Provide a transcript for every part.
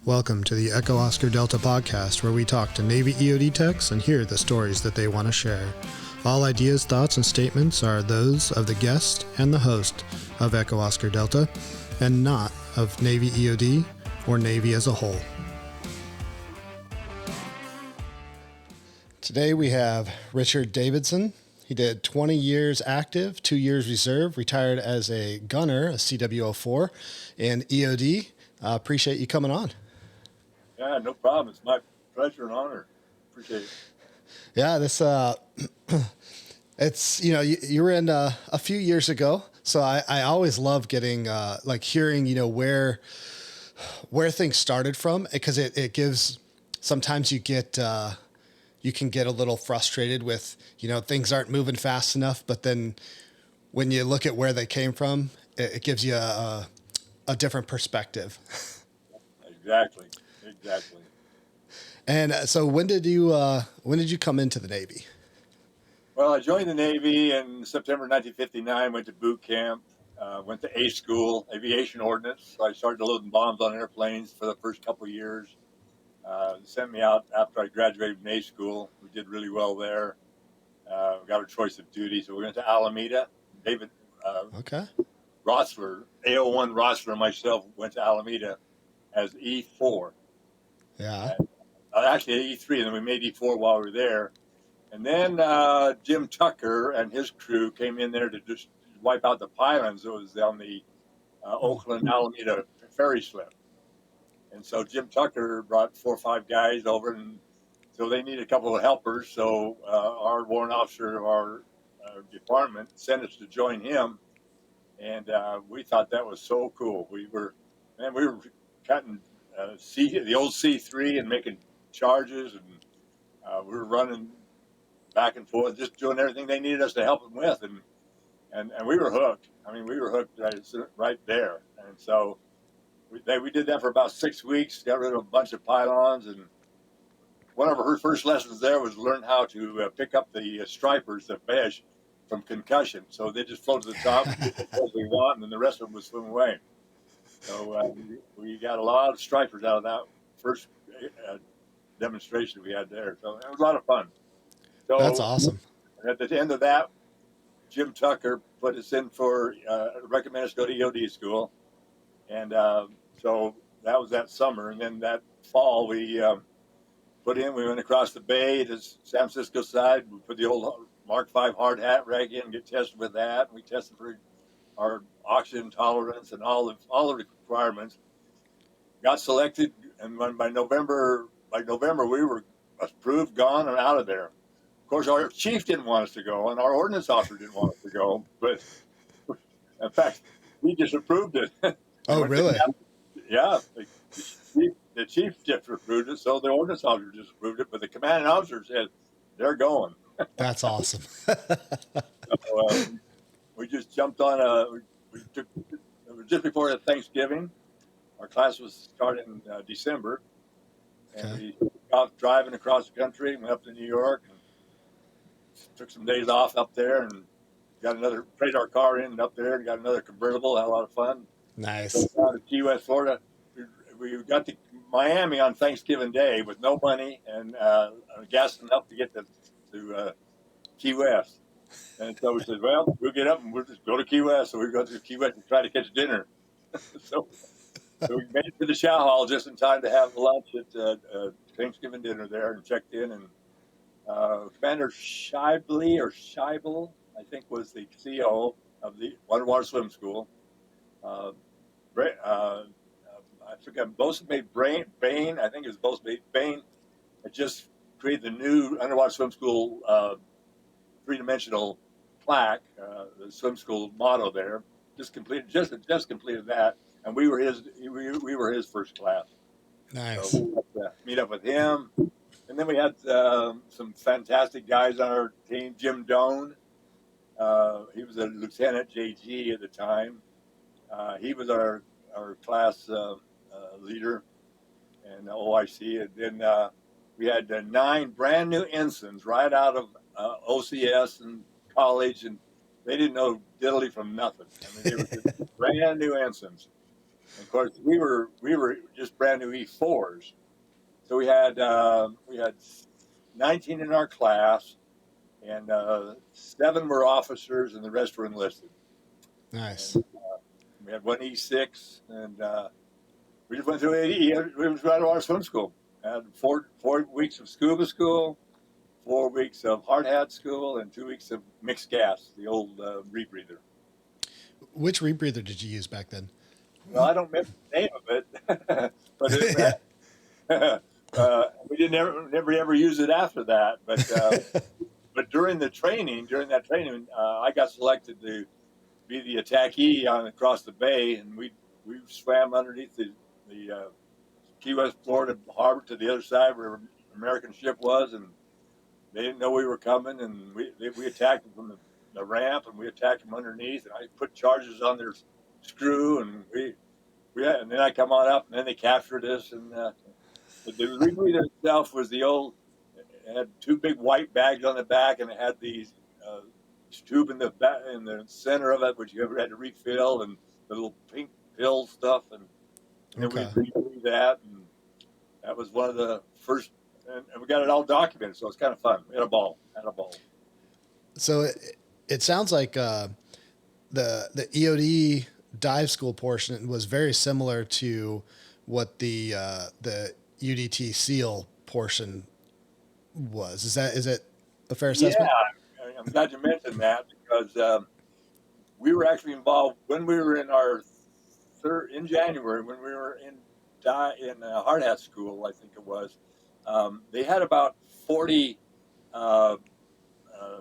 Welcome to the Echo Oscar Delta podcast, where we talk to Navy EOD techs and hear the stories that they want to share. All ideas, thoughts, and statements are those of the guest and the host of Echo Oscar Delta, and not of Navy EOD or Navy as a whole. Today we have Richard Davidson. He did 20 years active, 2 years reserve, retired as a gunner, a CWO4, and EOD. Appreciate you coming on. Yeah, no problem. It's my pleasure and honor. Appreciate it. Yeah, this it's, you were in a few years ago, so I always love getting hearing where things started from, because it gives, sometimes you can get a little frustrated with things aren't moving fast enough, but then when you look at where they came from, it gives you a different perspective. Exactly. And so when did you come into the Navy? Well, I joined the Navy in September 1959, went to boot camp, went to A school, aviation ordnance. So I started loading bombs on airplanes for the first couple of years. Sent me out after I graduated from A school. We did really well there. We got a choice of duty. So we went to Alameda. David Rossler, AO1 Rossler and myself went to Alameda as E4. Yeah. Actually, E3, and then we made E4 while we were there. And then Jim Tucker and his crew came in there to just wipe out the pylons that was on the Oakland-Alameda ferry slip. And so Jim Tucker brought 4 or 5 guys over, and so they needed a couple of helpers. So our warrant officer of our department sent us to join him, and we thought that was so cool. We were cutting the old C3 and making charges, and we were running back and forth, just doing everything they needed us to help them with, and we were hooked. I mean, we were hooked right there. And so we did that for about 6 weeks, got rid of a bunch of pylons, and one of her first lessons there was learn how to pick up the stripers, the fish, from concussion. So they just float to the top, get the fish we want, and then the rest of them would swim away. So we got a lot of stripers out of that first demonstration we had there. So it was a lot of fun. So that's awesome. At the end of that, Jim Tucker put us in for recommended us to go to EOD school, and so that was that summer. And then that fall, we we went across the bay to San Francisco side. We put the old Mark V hard hat rag in and get tested with that. We tested for our oxygen tolerance and all the requirements. Got selected, and by November we were approved, gone, and out of there. Of course, our chief didn't want us to go, and our ordnance officer didn't want us to go. But in fact, he disapproved it. Oh, really? Yeah. The chief disapproved it, so the ordnance officer disapproved it. But the commanding officer said they're going. That's awesome. So, we just jumped on it was just before Thanksgiving. Our class was starting in December, and we got driving across the country, went up to New York, and took some days off up there, and traded our car in up there, and got another convertible. Had a lot of fun. Nice. So down to Key West, Florida. We got to Miami on Thanksgiving Day with no money and gas enough to get to Key West. And so we said, well, we'll get up and we'll just go to Key West. So we go to Key West and try to catch dinner. So we made it to the chow hall just in time to have lunch at Thanksgiving dinner there, and checked in. And Commander Scheibel, I think, was the CEO of the Underwater Swim School. I forgot, Bain, I think it was Bain, had just created the new Underwater Swim School 3-dimensional plaque, the swim school motto there. Just completed that, and we were his first class. Nice. So we had to meet up with him, and then we had some fantastic guys on our team. Jim Doan, he was a lieutenant JG at the time. He was our class leader and OIC, and then we had 9 brand new ensigns right out of OCS and college, and they didn't know diddly from nothing. I mean, they were just brand new ensigns. And of course, we were just brand new E4s, so we had 19 in our class, and 7 were officers, and the rest were enlisted. Nice. And we had one E6, and we just went through 80. We was right out of swim school. Had 4 weeks of scuba school, 4 weeks of hard hat school, and 2 weeks of mixed gas, the old rebreather. Which rebreather did you use back then? Well, I don't remember the name of it, but Yeah. we didn't never ever use it after that. But during that training, I got selected to be the attackee on across the bay, and we swam underneath the Key West, Florida harbor to the other side where an American ship was, and they didn't know we were coming, and we attacked them from the ramp, and we attacked them underneath, and I put charges on their screw, and and then I come on up, and then they captured us, and the rebreather itself was the old. It had 2 big white bags on the back, and it had these uh, tube in the center of it, which you ever had to refill, and the little pink pill stuff, and then we Okay. redo that, and that was one of the first, and we got it all documented, so it's kind of fun. We had a ball, So it sounds like the EOD dive school portion was very similar to what the UDT SEAL portion was. Is it a fair Yeah, assessment? I'm glad you mentioned that because we were actually involved when we were in our in January when we were in hard hat school. I think it was. They had about 40 uh, uh,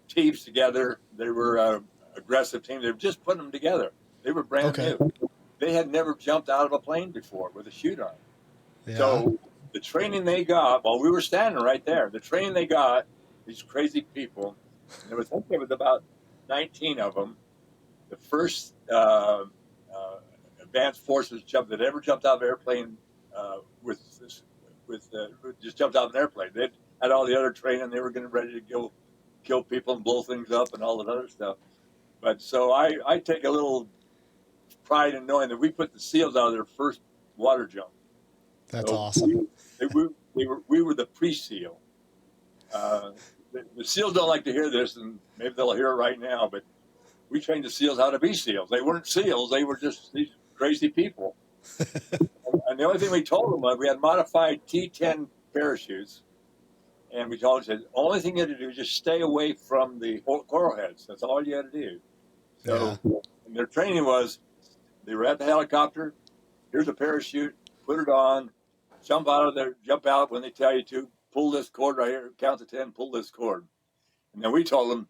teams together. They were aggressive teams. They were just putting them together. They were brand Okay. new. They had never jumped out of a plane before with a chute on. Yeah. So the training they got while we were standing right there, the training they got, these crazy people, and there was, I think there was about 19 of them. The first advanced forces jump that ever jumped out of an airplane with just jumped out of an airplane. They had all the other training. They were getting ready to go kill people and blow things up and all that other stuff. But so I take a little pride in knowing that we put the SEALs out of their first water jump. That's So awesome. we were the pre-SEAL. The SEALs don't like to hear this, and maybe they'll hear it right now. But we trained the SEALs how to be SEALs. They weren't SEAls; they were just these crazy people. And the only thing we told them was we had modified T10 parachutes, and we told them, said, only thing you had to do is just stay away from the coral heads. That's all you had to do. Yeah. So, and their training was they were at the helicopter. Here's a parachute. Put it on. Jump out of there. Jump out when they tell you to. Pull this cord right here. Count to 10. Pull this cord. And then we told them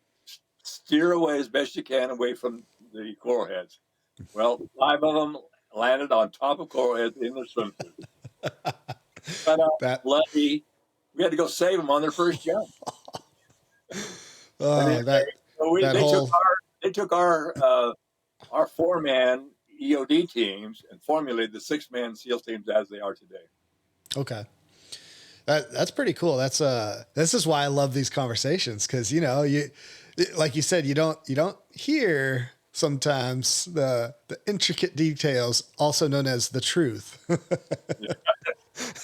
steer away as best you can away from the coral heads. Well, 5 of them landed on top of coral heads in their swimsuits. But That bloody, we had to go save them on their first jump. And then that so that whole they took our 4-man EOD teams and formulated the 6-man SEALs teams as they are today. okay. That's pretty cool. This is why I love these conversations because you like you said you don't hear sometimes the intricate details, also known as the truth. Yeah,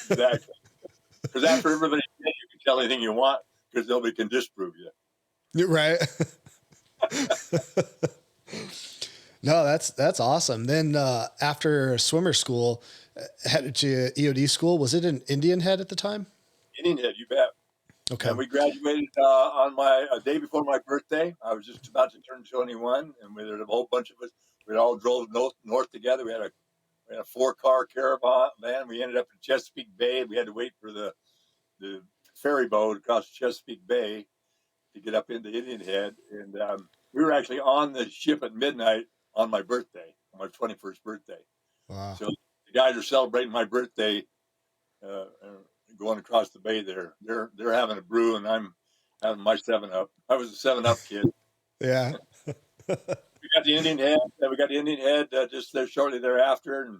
exactly. Because after everybody, you can tell anything you want because nobody can disprove you. You're right. No, that's awesome. Then after swimmer school, headed to EOD school. Was it in Indian Head at the time? Indian Head, you bet. Okay. And we graduated on my a day before my birthday. I was just about to turn 21, and we had a whole bunch of us. We all drove north together. We had a 4-car caravan van. We ended up in Chesapeake Bay. We had to wait for the ferry boat across Chesapeake Bay to get up into Indian Head, and we were actually on the ship at midnight on my birthday, on my 21st birthday. Wow. So the guys are celebrating my birthday, going across the bay there. They're having a brew, and I'm having my 7-Up. I was a 7-Up kid. Yeah. We got the Indian Head. We got the Indian Head just there shortly thereafter, and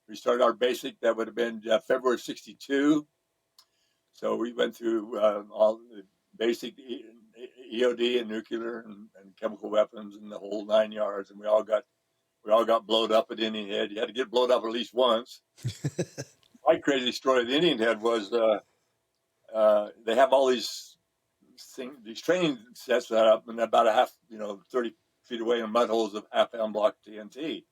we started our basic. That would have been February '62. So we went through all the basic EOD and nuclear and chemical weapons and the whole 9 yards, and we all got We all got blowed up at Indian Head. You had to get blowed up at least once. My crazy story at the Indian Head was they have all these training sets set up, and about a half, 30 feet away in mud holes of half-pound block TNT.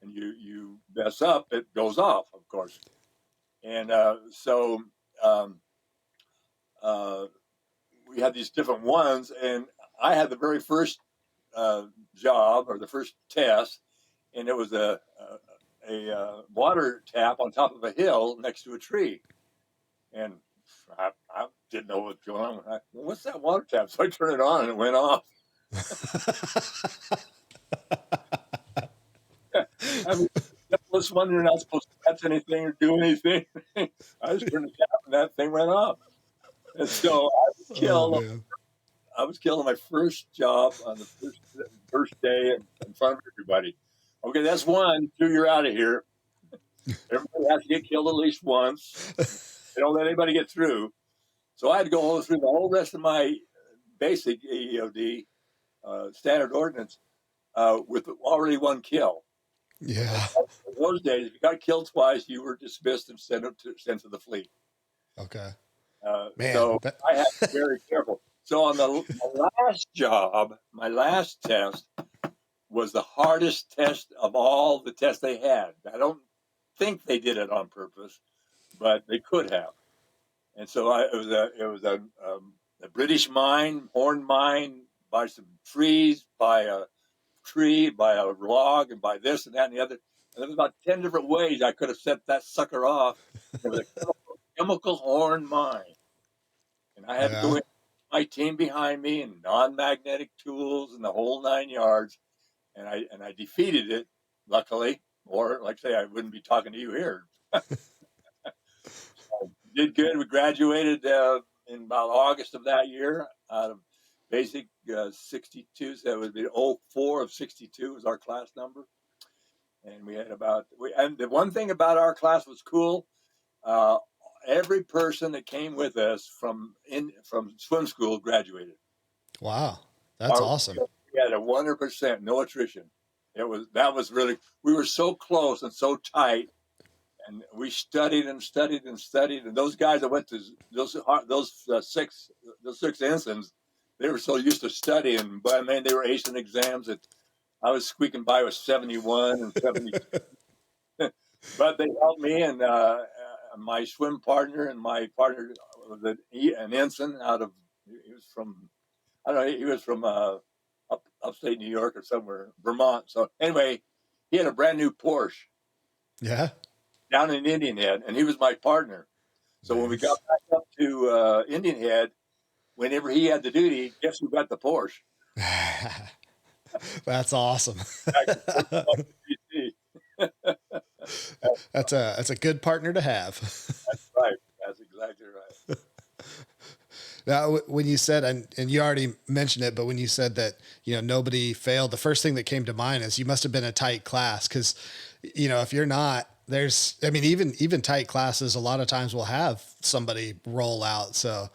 And you mess up, it goes off, of course. And so we had these different ones, and I had the very first job or the first test, and it was a water tap on top of a hill next to a tree. And I didn't know what was going on. Well, what's that water tap? So I turned it on and it went off. I mean, this one, you're not supposed to touch anything or do anything. I just turned the tap and that thing went off. And so I was killed on my first job on the first day in front of everybody. Okay, that's one. Two, you're out of here. Everybody has to get killed at least once. They don't let anybody get through. So I had to go through the whole rest of my basic EOD standard ordinance with already one kill. Yeah. In those days, if you got killed twice, you were dismissed and sent to the fleet. Okay. Man, so I had to be very careful. So on my last job, my last test was the hardest test of all the tests they had. I don't think they did it on purpose, but they could have. And so it was a British mine, horn mine, by some trees, by a tree, by a log, and by this and that and the other. And there was about 10 different ways I could have set that sucker off. It was a chemical horn mine. And I had to go in, my team behind me, and non-magnetic tools and the whole 9 yards. And I defeated it, luckily. Or, like I say, I wouldn't be talking to you here. Did good. We graduated in about August of that year out of basic 62. So it would be 04 of 62 was our class number. And we had and the one thing about our class was cool. Every person that came with us from swim school graduated. Wow, that's awesome. We had 100%, no attrition. That was really, we were so close and so tight. And we studied and studied and studied. And those guys that went to those six ensigns, they were so used to studying. But I mean, they were acing exams that I was squeaking by with 71 and 72. But they helped me, and my swim partner and my partner was an ensign he was from, I don't know, he was from upstate New York or somewhere, Vermont. So anyway, he had a brand new Porsche. Yeah. Down in Indian Head, and he was my partner. So when we got back up to Indian Head, whenever he had the duty, guess who got the Porsche? That's awesome. That's a good partner to have. That's right. That's exactly right. Now, when you said, and you already mentioned it, but when you said that, nobody failed, the first thing that came to mind is you must have been a tight class. 'Cause, if you're not, even tight classes, a lot of times will have somebody roll out. So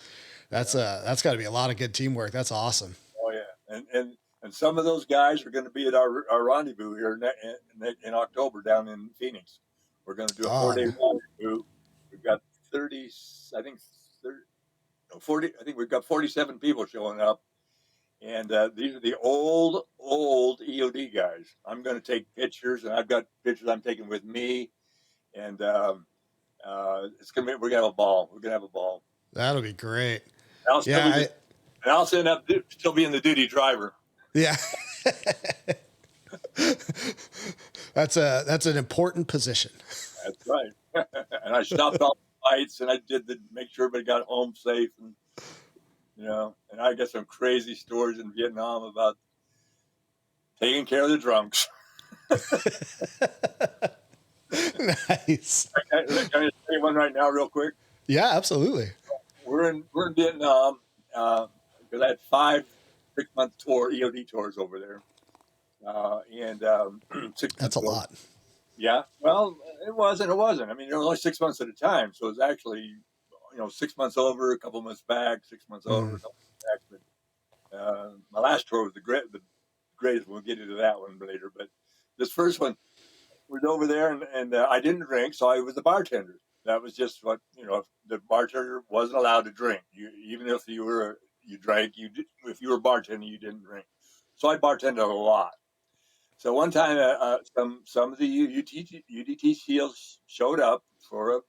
that's gotta be a lot of good teamwork. That's awesome. Oh yeah. And some of those guys are going to be at our rendezvous here in October down in Phoenix. We're going to do a 4-day rendezvous. We've got 30, I think 30, 40, I think we've got 47 people showing up. And these are the old EOD guys. I'm going to take pictures, and I've got pictures I'm taking with me. And it's gonna be. We're gonna have a ball. We're gonna have a ball. That'll be great. And I'll end up still being the duty driver. Yeah. That's an important position. That's right. And I stopped all the fights, and I did make sure everybody got home safe, and and I got some crazy stories in Vietnam about taking care of the drunks. Nice. Can I tell you one right now, real quick? Yeah, absolutely. We're in Vietnam because I had 5 6-month EOD tours over there, and 6 that's a lot. Yeah, well, it wasn't. I mean, it was only 6 months at a time, so it was actually 6 months over, a couple months back, 6 months over, a couple months back. But my last tour was the greatest. We'll get into that one later, but this first one was over there, and I didn't drink, so I was the bartender. That was just what the bartender wasn't allowed to drink. Even if you drank, if you were bartending, you didn't drink. So I bartended a lot. So one time, some of the UDT SEALs showed up to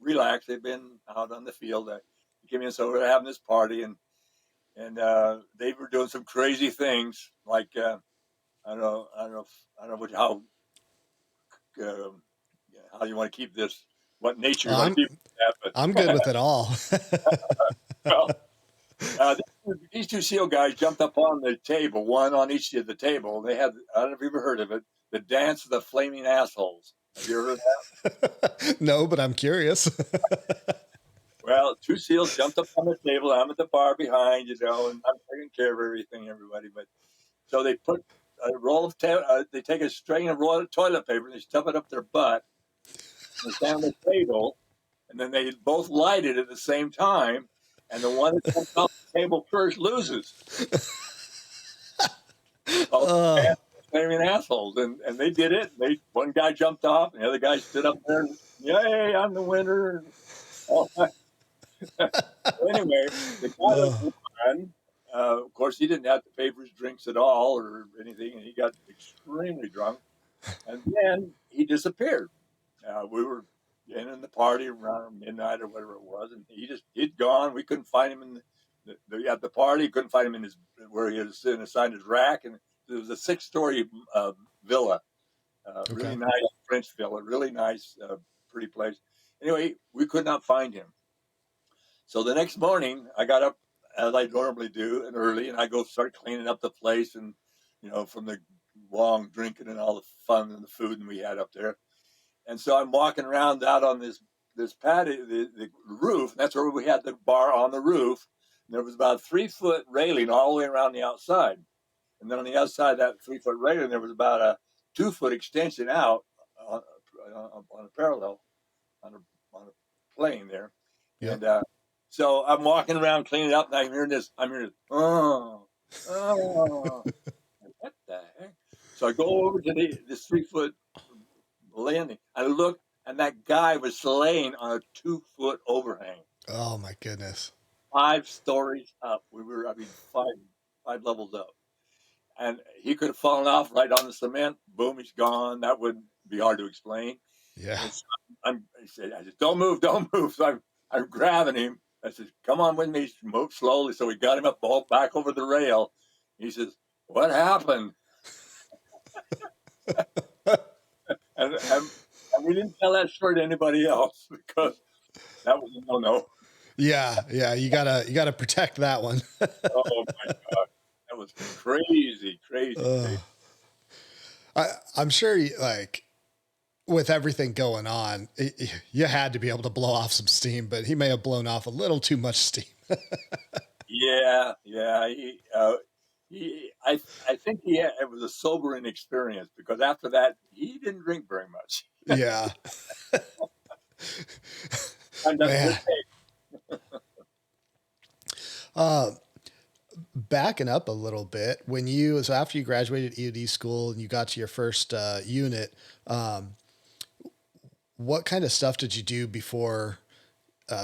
relax. They've been out on the field. They came in, so we're having this party, and they were doing some crazy things. Like I don't know um, how you want to keep this, what nature you want I'm to keep that, I'm good with it all. well, these two SEAL guys jumped up on the table, one on each of the table. They had, I don't know if you've ever heard of it, the dance of the flaming assholes. Have you ever heard of that? No, but I'm curious. Well, two SEALs jumped up on the table. I'm at the bar behind, and I'm taking care of everybody. But so they put a roll of they take a string of roll of toilet paper and they stuff it up their butt and stand on the table, and then they both light it at the same time, and the one that comes off the table first loses. Called uh, flaming assholes, and they did it. One guy jumped off, and the other guy stood up there, and yay, I'm the winner. Anyway, the guy that uh, won, of course, he didn't have to pay for his drinks at all or anything, and he got extremely drunk, and then he disappeared. We were ending the party around midnight or whatever it was, and he'd gone. We couldn't find him at the party. Couldn't find him in where he was sitting assigned his rack, and it was a 6-story villa, okay. really nice French villa, really nice, pretty place. Anyway, we could not find him. So the next morning, I got up as I normally do, and early, and I go start cleaning up the place, and from the long drinking and all the fun and the food and we had up there. And so I'm walking around out on this patio, the roof. And that's where we had the bar on the roof. And there was about a 3-foot railing all the way around the outside. And then on the outside of that 3-foot railing, there was about a 2-foot extension out on a parallel on a plane there. Yep. And so I'm walking around cleaning up, and I'm hearing this. Oh, what the heck? So I go over to this 3-foot landing. I look, and that guy was laying on a 2-foot overhang, Oh my goodness. 5 stories up. We were, I mean, five levels up, and he could have fallen off right on the cement. Boom, he's gone. That would be hard to explain. Yeah. And so I said, don't move, don't move. So I'm grabbing him. I said, come on with me, move slowly. So we got him up back over the rail. He says, what happened? And we didn't tell that story to anybody else because that was a no-no. Yeah. You gotta protect that one. Oh my God. That was crazy, crazy, uh, crazy. I'm sure with everything going on, you had to be able to blow off some steam, but he may have blown off a little too much steam. Yeah, yeah. I think it was a sobering experience because after that he didn't drink very much. Yeah. And that's Man. good. Uh, Backing up a little bit, so after you graduated EOD school and you got to your first unit, what kind of stuff did you do before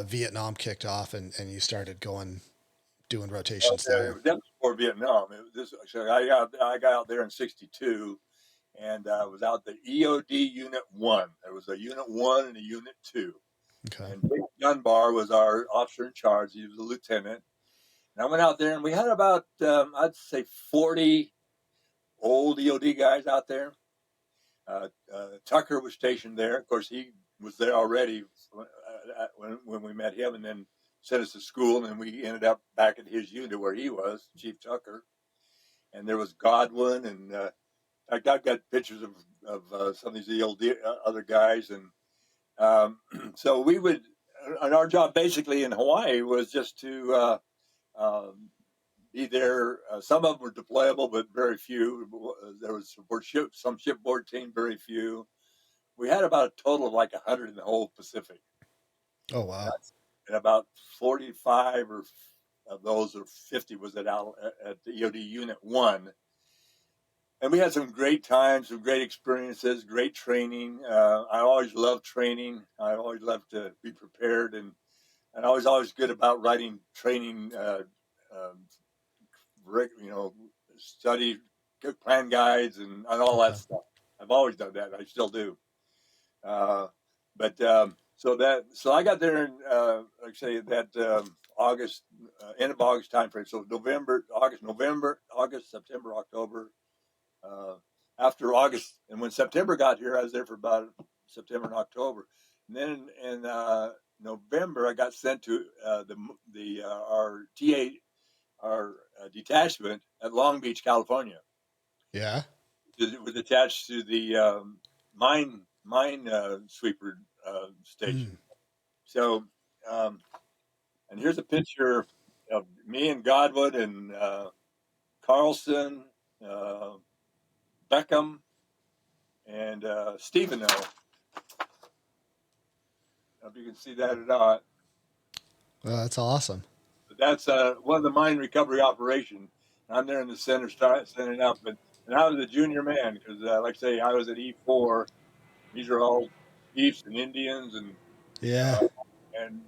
Vietnam kicked off and you started doing rotations It there? was definitely before Vietnam. It was so I got out there in '62 and was out the EOD Unit 1. There was a Unit 1 and a Unit 2. Okay. And Dick Dunbar was our officer in charge. He was a lieutenant. And I went out there, and we had about, I'd say, 40 old EOD guys out there. Tucker was stationed there. Of course, he was there already when we met him, and then sent us to school. And then we ended up back at his unit where he was, Chief Tucker. And there was Godwin, and I've got pictures of some of these EOD other guys. And so we would, and our job basically in Hawaii was just to be there. Some of them were deployable, but very few. There was some shipboard team, very few. We had about a total of like 100 in the whole Pacific, Oh wow. and about 45 of those or 50 was at the EOD Unit 1. And we had some great times, some great experiences, great training. I always loved training. I always loved to be prepared, and I was always good about writing training, um, you know, study plan guides and all that Okay. stuff. I've always done that. I still do. Uh, but so I got there in like I say that August, end of August time frame. So August, September, October. Uh, After August, and when September got here, I was there for about September and October. And then in November, I got sent to our detachment at Long Beach, California. Yeah. It was attached to the mine sweeper station. Mm. So, um, and here's a picture of me and Godwood and Carlson, uh, Beckham, and Stephen. If you can see that or not, Well, that's awesome. but that's one of the mine recovery operation. I'm there in the center, standing up, and I was a junior man because, like I say, I was at E4. These are all chiefs and Indians, Yeah. uh, and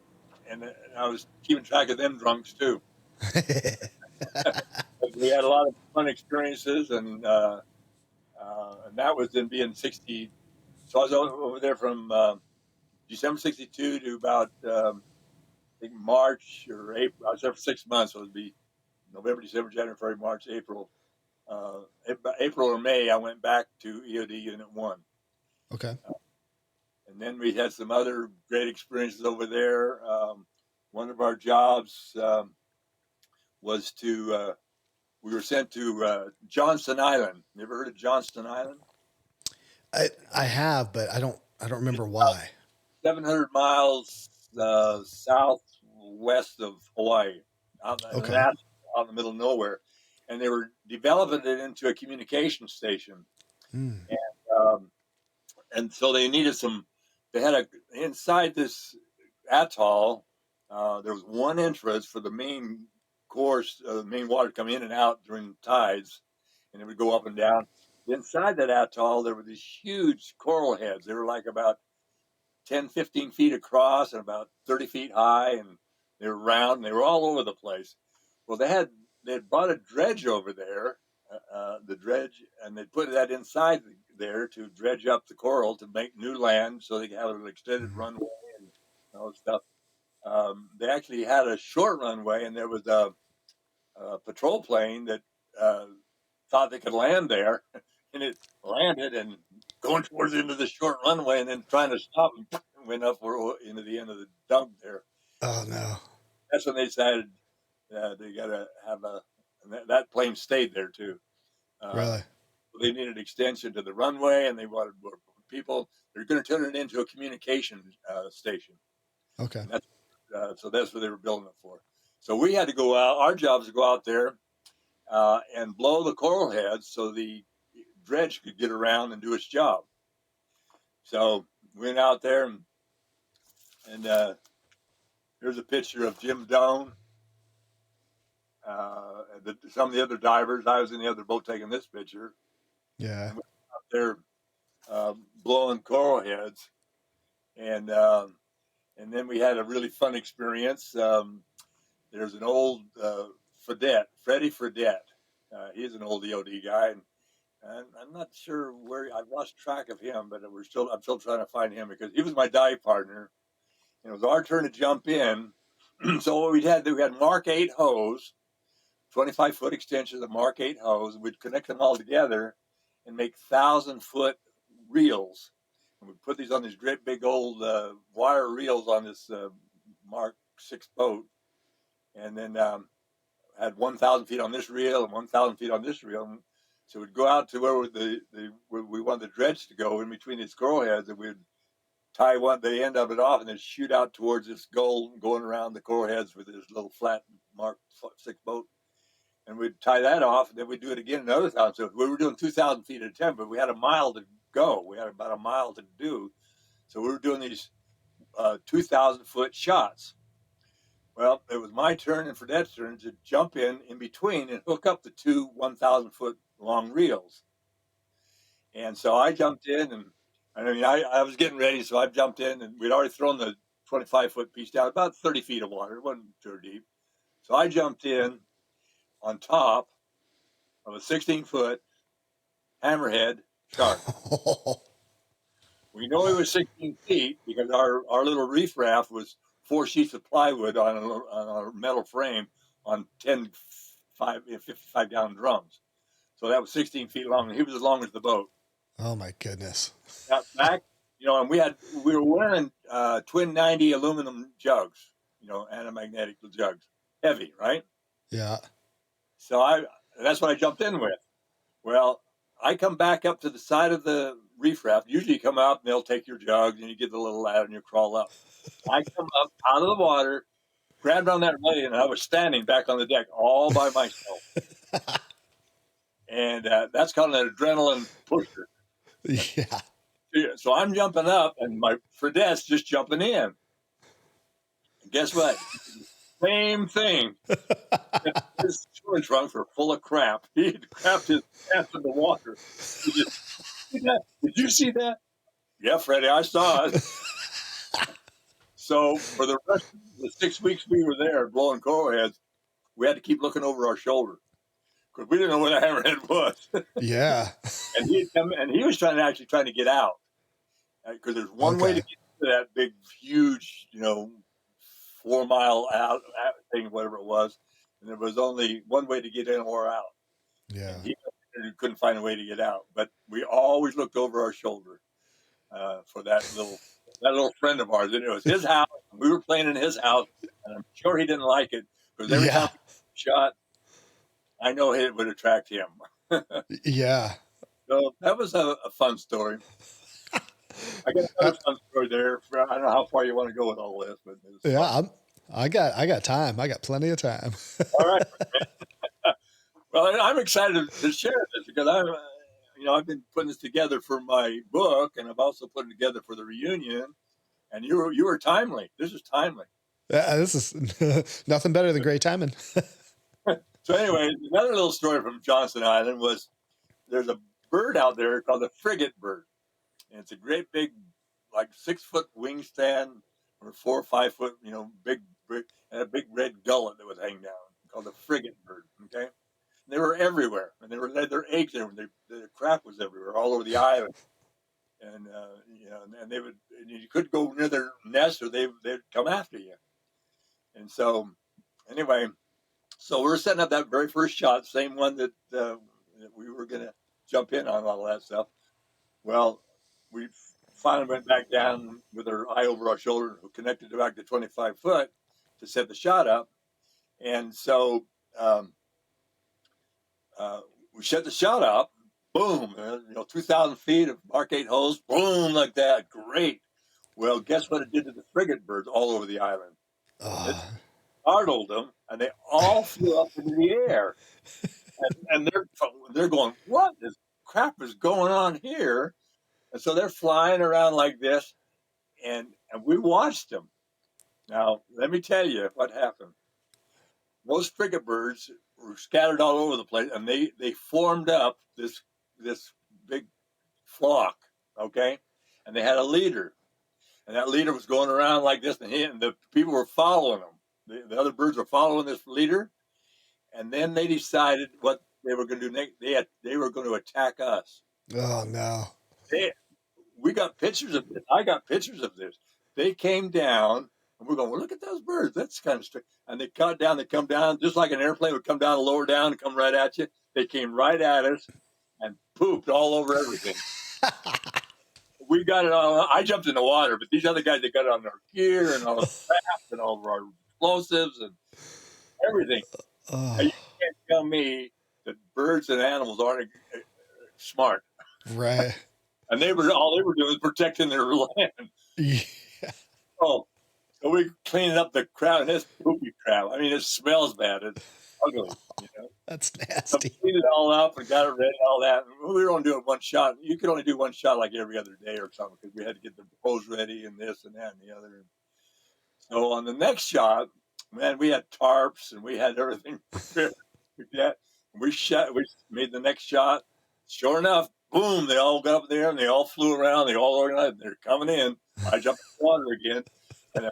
and I was keeping track of them drunks too. But we had a lot of fun experiences, and that was in being 60. So I was over there from December 62 to about I think March or April. I was there for 6 months, so it'd be November, December, January, February, March, April. April or May, I went back to EOD Unit 1. Okay. And then we had some other great experiences over there. One of our jobs was we were sent to Johnston Island. You ever heard of Johnston Island? I have, but I don't remember why. 700 miles southwest of Hawaii, Okay. out in the middle of nowhere. And they were developing it into a communication station. Mm. Um, and so they needed they had inside this atoll, there was one entrance for the main course, main water to come in and out during tides, and it would go up and down. Inside that atoll, there were these huge coral heads. They were like about 10, 15 feet across and about 30 feet high, and they were round, and they were all over the place. Well, they had brought a dredge over there, the dredge, and they put that inside there to dredge up the coral to make new land so they could have an extended Mm. runway and all that stuff. They actually had a short runway, and there was a patrol plane that uh, thought they could land there, and it landed and going towards the end of the short runway, and then trying to stop and went up into the end of the dump there. Oh no. That's when they decided they got to have and that plane stayed there too. Uh, Really? they needed extension to the runway, and they wanted more people. They're going to turn it into a communication station, Okay. and so that's what they were building it for. So we had to go out. Our job is to go out there and blow the coral heads so the dredge could get around and do its job. So we went out there, and here's a picture of Jim Doan, some of the other divers. I was in the other boat taking this picture, Yeah. and we were out there blowing coral heads, and and then we had a really fun experience. There's an old Fredette, Freddie Fredette. He's an old EOD guy, and I'm not sure where I've lost track of him, but I'm still trying to find him because he was my dive partner. And it was our turn to jump in. So what we had Mark 8 hose, 25-foot extensions of Mark 8 hose. We'd connect them all together and make 1,000-foot reels. And we'd put these on these great big old wire reels on this Mark 6 boat. And then had 1,000 feet on this reel and 1,000 feet on this reel. And so we'd go out to where we wanted the dredge to go in between these coral heads, and we'd tie the end of it off and then shoot out towards this goal going around the coral heads with this little flat Mark 6 boat. And we'd tie that off, and then we'd do it again another 1,000. So we were doing 2,000 feet at a time, but we had a mile to go. We had about a mile to do. So we were doing these 2,000-foot shots. Well, it was my turn and Fredette's turn to jump in between and hook up the two 1,000-foot long reels. And so I jumped in, and I mean, I was getting ready, so I jumped in, and we'd already thrown the 25-foot piece down, about 30 feet of water. It wasn't too deep. So I jumped in on top of a 16-foot hammerhead shark. We know he was 16 feet because our little reef raft was 4 sheets of plywood on a metal frame on 10 55-gallon drums. So that was 16 feet long, and he was as long as the boat. Oh my goodness. Got back, and we were wearing twin 90 aluminum jugs, antimagnetic jugs, heavy, right? Yeah. So that's what I jumped in with. Well, I come back up to the side of the reef raft. Usually you come up and they'll take your jugs and you get the little ladder and you crawl up. I come up out of the water, grabbed on that railing, and I was standing back on the deck all by myself. And that's called an adrenaline pusher. Yeah. So I'm jumping up, and my Fredette's just jumping in. And guess what? Same thing. His swimming trunks were full of crap. He had crapped his pants in the water. Did you see that? Yeah, Freddie, I saw it. So for the rest of the 6 weeks we were there blowing coral heads, we had to keep looking over our shoulder because we didn't know where the hammerhead was. Yeah. And he had come, and he was trying to get out because there's one way to get to that big, huge, 4 mile out thing, whatever it was, and there was only one way to get in or out. Yeah. And he couldn't find a way to get out, but we always looked over our shoulder for that little friend of ours. And it was his house. We were playing in his house, and I'm sure he didn't like it because every time we shot, I know it would attract him. Yeah. So that was a fun story. I got another fun story there. I don't know how far you want to go with all this, but yeah, I got time. I got plenty of time. All right. Well, I'm excited to share this because I've been putting this together for my book, and I've also put it together for the reunion. And you were timely. This is timely. Yeah, this is nothing better than great timing. So anyway, another little story from Johnston Island was there's a bird out there called the frigate bird. And it's a great big, like 6-foot wingspan or 4 or 5 foot, big, and a big red gullet that was hanging down called the frigate bird. Okay. And they were everywhere, and they laid their eggs everywhere. Their crap was everywhere, all over the island. And, and you couldn't go near their nest or they'd come after you. And so anyway, so we're setting up that very first shot, same one that we were going to jump in on all that stuff. Well, we finally went back down with our eye over our shoulder, connected back to 25 foot to set the shot up. And so we set the shot up, boom, 2,000 feet of Mark 8 hose, boom, like that. Great. Well, guess what it did to the frigate birds all over the island? It startled them, and they all flew up into the air. And they're going, what this crap is going on here? And so they're flying around like this, and we watched them. Now, let me tell you what happened. Those frigate birds were scattered all over the place, and they formed up this big flock, okay? And they had a leader, and that leader was going around like this, and the people were following him. The other birds were following this leader, and then they decided what they were going to do next. They were going to attack us. Oh no! We got pictures of this. I got pictures of this. They came down, and we're going, well, look at those birds. That's kind of strange. And they cut down. They come down just like an airplane would come down and lower down and come right at you. They came right at us and pooped all over everything. We got it all. I jumped in the water, but these other guys, they got it on their gear and all the craft and all of our explosives and everything. And you can't tell me that birds and animals aren't smart. Right. And all they were doing was protecting their land. Yeah. Oh, so we cleaning up the crowd, and it's poopy crap. I mean, it smells bad. It's ugly. That's So nasty. we cleaned it all up and got it ready and all that. And we were only doing one shot. You could only do one shot like every other day or something because we had to get the hose ready and this and that and the other. So on the next shot, man, we had tarps and we had everything prepared. We made the next shot. Sure enough, boom, they all got up there and they all flew around. They all organized. They're coming in. I jumped in the water again, and then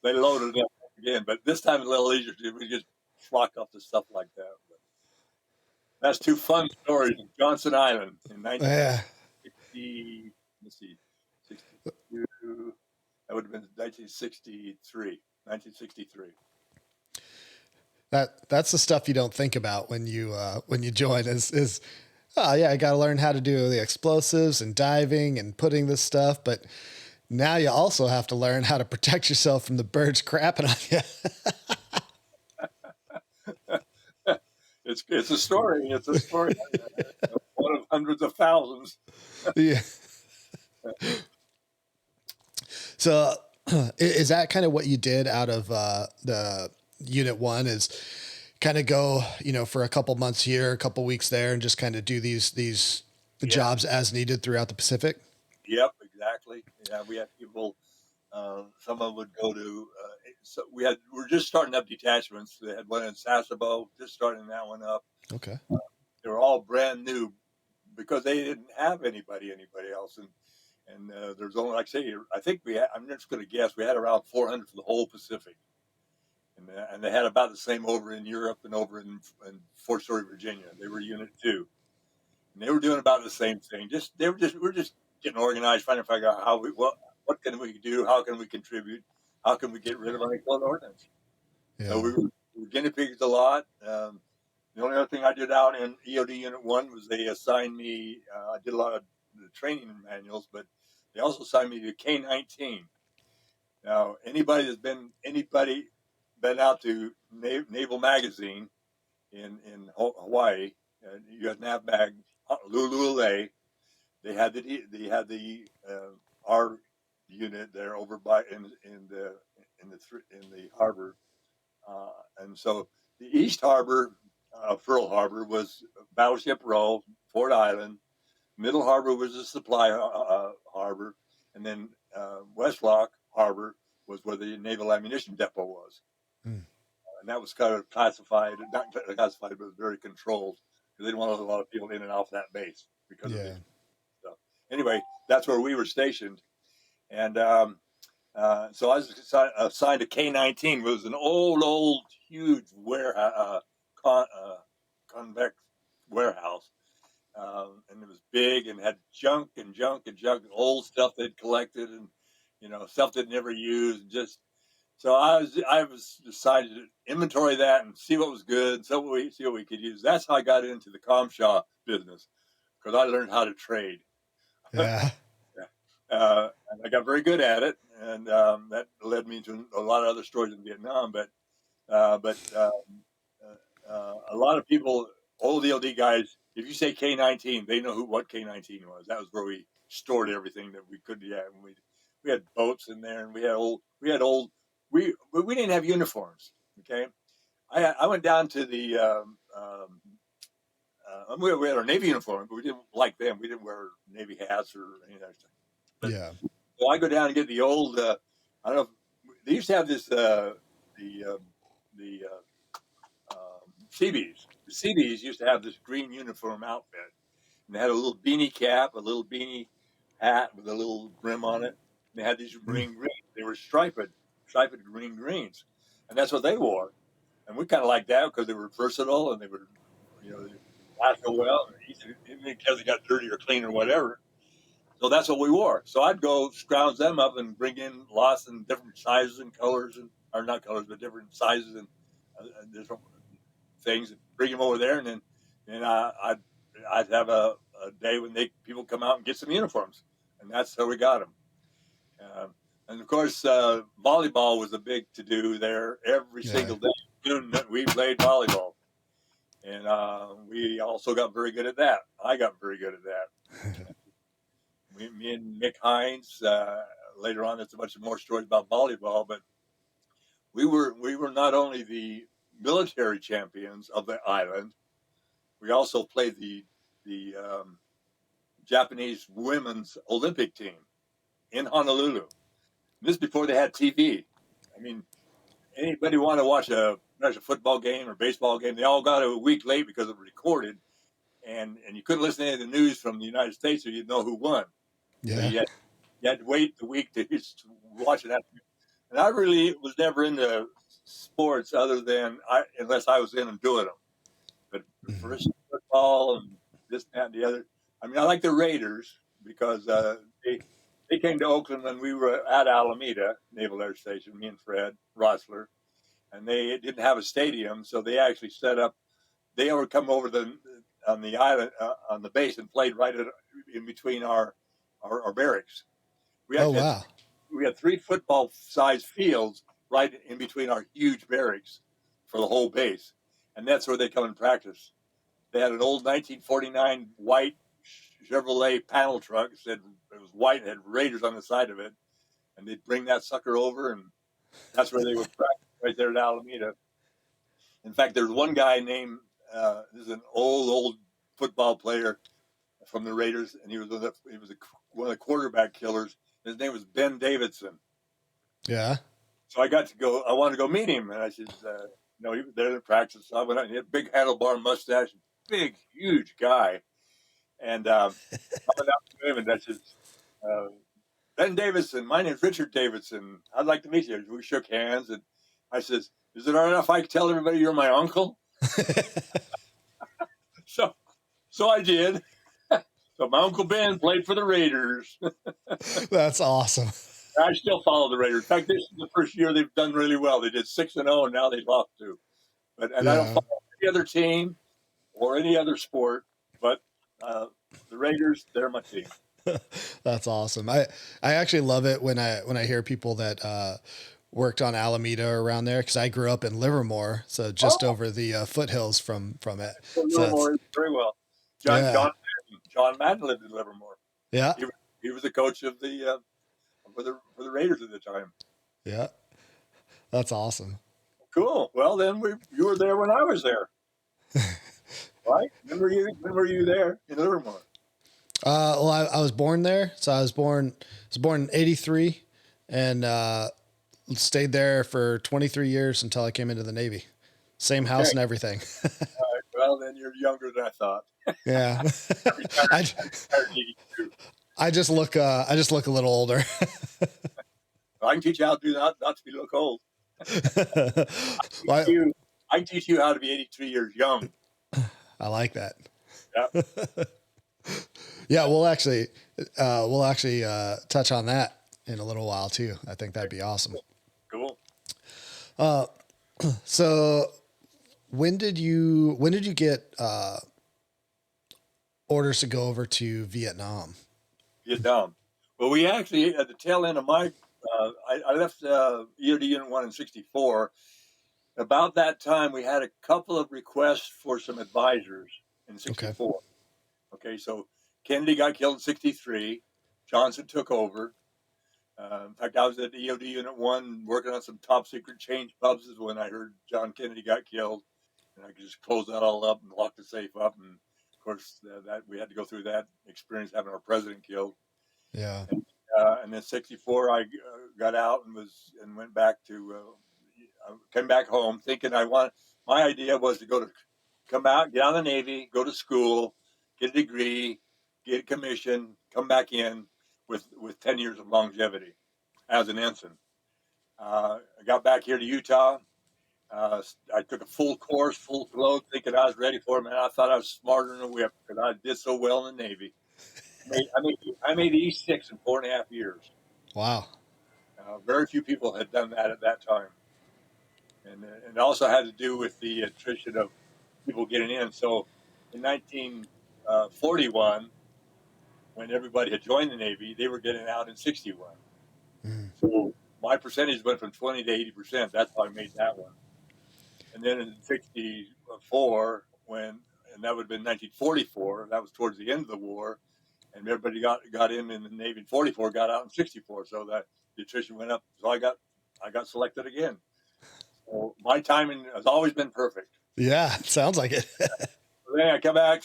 they loaded it up again. But this time a little easier. We just flock off to stuff like that. But that's two fun stories of Johnson Island in Yeah. 1960. Let's see, 62. That would have been 1963. 1963. That's the stuff you don't think about when you join is oh yeah, I got to learn how to do the explosives and diving and putting this stuff, but now you also have to learn how to protect yourself from the birds crapping on It's a story. It's a story. One of hundreds of thousands. you. Yeah. So is that kind of what you did out of the unit one is kind of go, for a couple months here, a couple weeks there and just kind of do these jobs as needed throughout the Pacific? Yep, exactly. Yeah, we had people. Some of them would go to. So we're just starting up detachments. They had one in Sasebo, just starting that one up. Okay. They were all brand new because they didn't have anybody else, and there's only, like I say, I think I'm just going to guess we had around 400 for the whole Pacific, and they had about the same over in Europe and over in Fort Story, Virginia. They were Unit 2, and they were doing about the same thing. We're just getting organized, trying to figure out what can we do, how can we contribute, how can we get rid of unexploded ordnance. Yeah. So we were guinea pigs a lot. The only other thing I did out in EOD Unit 1 was they assigned me, I did a lot of the training manuals, but they also assigned me to K-19. Now, anybody been out to Naval Magazine in Hawaii, U.S. NAVMAG, Lulu'ule, they had the our unit there over by in the harbor, and so the East Harbor, Pearl Harbor, was Battleship Row, Fort Island. Middle Harbor was the supply harbor, and then West Lock Harbor was where the Naval Ammunition Depot was. Hmm. And that was kind of classified, not classified, but very controlled because they didn't want a lot of people in and off that base because of Yeah. it. So anyway, that's where we were stationed, and so I was assigned to K-19. It was an old, huge convex warehouse, and it was big and had junk, old stuff they'd collected, and stuff they'd never used. Just so I was decided to inventory that and see what was good, see what we could use. That's how I got into the ComShaw business because I learned how to trade. Yeah. And I got very good at it, and that led me to a lot of other stories in Vietnam. But a lot of people, old ELD guys, if you say K-19, they know what K-19 was. That was where we stored everything that we could. Yeah, and we had boats in there, and we didn't have uniforms. Okay, I went down to the we had our Navy uniform, but we didn't like them. We didn't wear Navy hats or any of that stuff. But Yeah. so I go down and get the old. I don't know. They used to have this the Seabees. The Seabees used to have this green uniform outfit, and they had a little beanie cap, a little beanie hat with a little brim on it. And they had these green greens. They were striped green greens, and that's what they wore. And we kind of liked that because they were versatile and they were, they last so well, even because they got dirty or clean or whatever. So that's what we wore. So I'd go scrounge them up and bring in lots and different sizes and colors, or not colors, but different sizes and different things, and bring them over there. And then I'd have a day when people come out and get some uniforms, and that's how we got them. And of course, volleyball was a big to do there. Every single day we played volleyball, and we also got very good at that. I got very good at that. Me and Mick Hines. Later on, there's a bunch of more stories about volleyball, but we were not only the military champions of the island, we also played the Japanese women's Olympic team in Honolulu. This is before they had TV. I mean, anybody want to watch a football game or baseball game, they all got it a week late because it was recorded. and you couldn't listen to any of the news from the United States, or you'd know who won. So Yeah. you had to wait the week to just watch it. And I really was never into sports other than unless I was in them doing them. But Mhm. first football and this, that, and the other. I mean, I like the Raiders because they came to Oakland when we were at Alameda Naval Air Station. Me and Fred Rossler, and they didn't have a stadium, so they actually set up. They would come over on the island on the base and played right in between our barracks. We Oh, actually had wow. we had 3 football-sized fields right in between our huge barracks for the whole base, and that's where they come and practice. They had an old 1949 white Chevrolet panel truck. It was white and had Raiders on the side of it, and they'd bring that sucker over, and that's where they would practice right there at Alameda. In fact, there's one guy named this is an old football player from the Raiders, and one of the quarterback killers. His name was Ben Davidson. Yeah. So I got to go. I wanted to go meet him, and I said, "No, he was there in practice." So I went out. And he had a big handlebar mustache, big, huge guy, and I went out to him, and I said, uh, "Ben Davidson, my name's Richard Davidson. I'd like to meet you." We shook hands, and I says, "Is it all right if I tell everybody you're my uncle?" So, so I did. So my uncle Ben played for the Raiders. That's awesome. I still follow the Raiders. In fact, this is the first year they've done really well. They did 6-0, and now they've lost 2. And I don't Yeah. follow any other team or any other sport, but uh, the Raiders, they're my team. That's awesome. I actually love it when I hear people that worked on Alameda around there because I grew up in Livermore, so just Oh, over the foothills from it. so So that's Livermore is very well. yeah, John Madden lived in Livermore. yeah, He was the coach of the for the Raiders at the time. yeah. That's awesome. Cool. Well, then you were there when I was there, right? When were you there in Livermore? Well, I was born there, so I was born in '83, and stayed there for 23 years until I came into the Navy. Same house Okay. and everything. All right. Well, then you're younger than I thought. Yeah. I retired. I I retired in '82. I just look a little older. I can teach you how to do that, not to be look old. Teach Well, you. I can teach you how to be 83 years young. I like that. Yeah. Yeah, we'll actually touch on that in a little while too. I think that'd be awesome. Cool. So when did you get orders to go over to Vietnam? Vietnam. Well, we actually at the tail end of my. I left EOD Unit 1 in '64. About that time, we had a couple of requests for some advisors in Okay. '64. Okay, so Kennedy got killed in '63. Johnson took over. In fact, I was at EOD Unit 1 working on some top secret change pubs when I heard John Kennedy got killed. And I could just close that all up and lock the safe up. And of course, that we had to go through that experience having our president killed. Yeah. And then '64, I got out and went back to came back home thinking my idea was to come out, get out of the Navy, go to school, get a degree, get a commission, come back in with 10 years of longevity as an ensign. I got back here to Utah. I took a full course, full load, thinking I was ready for it. Man, I thought I was smarter than a whip because I did so well in the Navy. I made E6 in 4.5 years. Wow. Very few people had done that at that time, and it also had to do with the attrition of people getting in. So, in 1941, when everybody had joined the Navy, they were getting out in '61. Mm. So my percentage went from 20 to 80%. That's how I made that one. And then in '64, and that would have been 1944. That was towards the end of the war, and everybody got in the Navy in '44, got out in '64. So that the attrition went up. So I got selected again. So my timing has always been perfect. Yeah, sounds like it. So then I come back.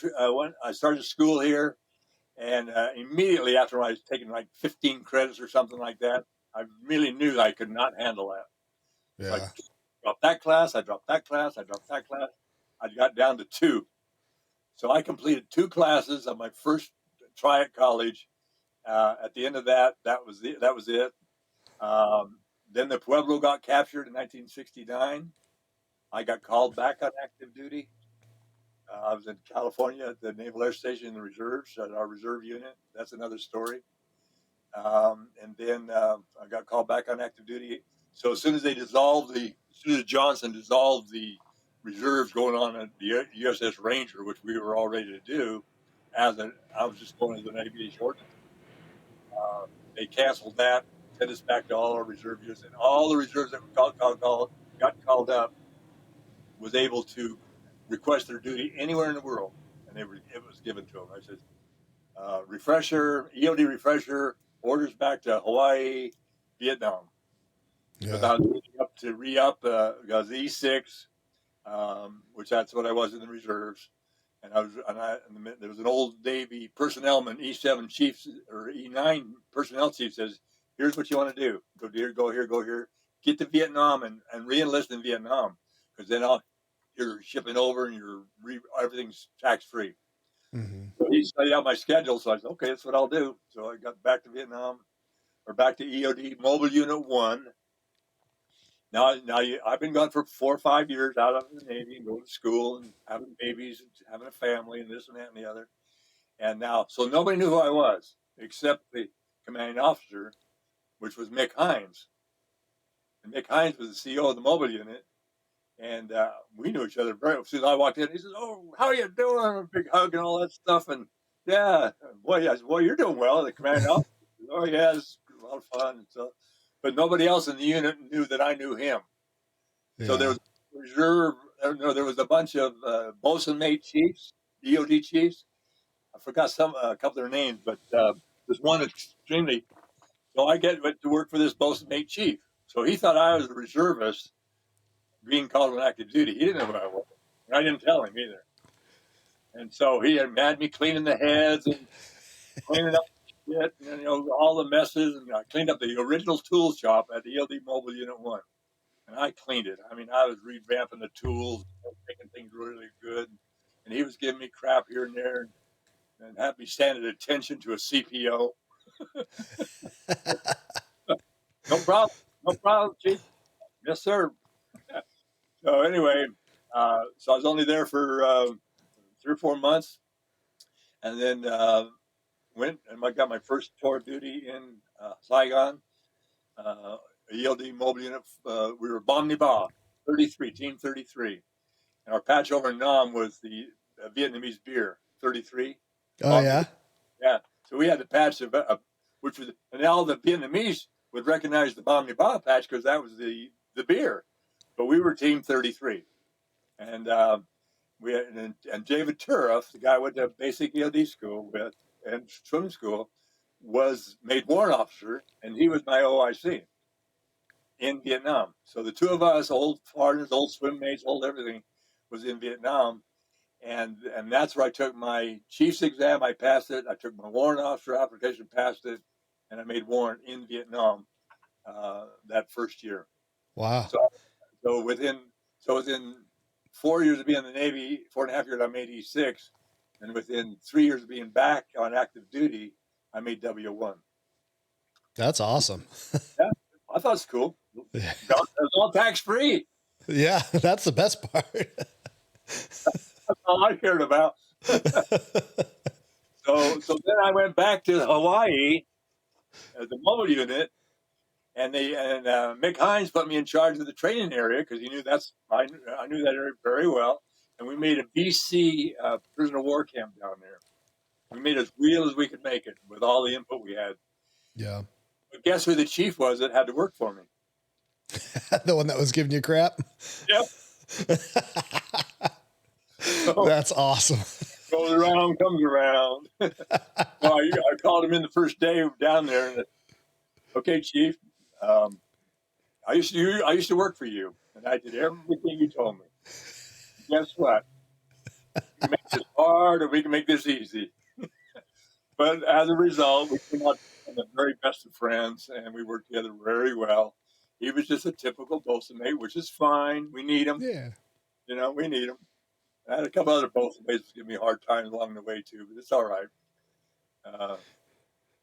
I started school here, and immediately after I was taking like 15 credits or something like that, I really knew I could not handle that. So I Yeah. dropped that class. I dropped that class. I dropped that class. I got down to 2. So I completed 2 classes on my first try at college. At the end of that was it. Then the Pueblo got captured in 1969. I got called back on active duty. I was in California at the Naval Air Station in the reserves at our reserve unit. That's another story. And then I got called back on active duty. So as soon as Johnson dissolved the reserves going on at the USS Ranger, which we were all ready to do, I was just going as an aviation ordnance. They canceled that, sent us back to all our reserve units, and all the reserves that got called up was able to request their duty anywhere in the world, and it was given to them. I said, refresher, EOD refresher, orders back to Hawaii, Vietnam. Because Yeah. I was up to re-up because E6, which that's what I was in the reserves. And there was an old Navy personnelman, E7 chief or E9 personnel chief says, here's what you want to do. Go here, go here, go here. Get to Vietnam and re-enlist in Vietnam. Because then you're shipping over and everything's tax-free. Mm-hmm. So he studied out my schedule. So I said, okay, that's what I'll do. So I got back to Vietnam or back to EOD Mobile Unit 1. I've been gone for 4 or 5 years out of the Navy and going to school and having babies and having a family and this and that and the other. And now, so nobody knew who I was except the commanding officer, which was Mick Hines. And Mick Hines was the CEO of the mobile unit. And we knew each other very well. As soon as I walked in, he says, "Oh, how you doing?" A big hug and all that stuff. And yeah, boy, I said, "Boy, you're doing well." The commanding officer, "Oh yeah, it's a lot of fun." And so, but nobody else in the unit knew that I knew him. So there Yeah. was reserve. There was a bunch of bosun mate chiefs, EOD chiefs. I forgot a couple of their names, but there's one extremely. So I went to work for this bosun mate chief. So he thought I was a reservist being called on active duty. He didn't know who I was. And I didn't tell him either. And so he had me cleaning the heads and cleaning up shit, and all the messes. And I cleaned up the original tool shop at the ELD Mobile Unit 1. And I cleaned it. I mean, I was revamping the tools, making things really good. And he was giving me crap here and there and had me stand at attention to a CPO. No problem. No problem, Chief. Yes, sir. So anyway, so I was only there for 3 or 4 months. And then went and I got my first tour of duty in Saigon, ELD mobile unit. We were Bom Ni Ba, 33, Team 33. And our patch over in Nam was the Vietnamese beer, 33. Oh Bom Ni yeah. Ba. Yeah. So we had the patch which was, and all the Vietnamese would recognize the Bom Ni Ba patch because that was the beer. But we were Team 33. And we had, and David Turoff, the guy I went to basic ELD school with and swim school, was made warrant officer, and he was my OIC in Vietnam. So the two of us, old partners, old swim mates, old everything, was in Vietnam, and that's where I took my chief's exam. I passed it. I took my warrant officer application, passed it, and I made warrant in Vietnam that first year. Wow. So within 4 years of being in the Navy, 4.5 years, I made E6, and within 3 years of being back on active duty, I made W1. That's awesome. Yeah, I thought it was cool. Yeah. It was all tax free. Yeah, that's the best part. That's all I cared about. So then I went back to Hawaii as a mobile unit, and Mick Hines put me in charge of the training area because he knew I knew that area very well, and we made a BC prisoner of war camp down there. We made as real as we could make it with all the input we had. Yeah. But guess who the chief was that had to work for me? The one that was giving you crap. Yep. So That's awesome. goes around, comes around. So I called him in the first day down there, and okay, chief, I used to work for you, and I did everything you told me. Guess what? We can make this hard, or we can make this easy. But as a result, we came out the very best of friends, and we worked together very well. He was just a typical bosun mate, which is fine. We need him. Yeah. We need him. I had a couple other boatmates give me hard times along the way too, but it's all right. Uh,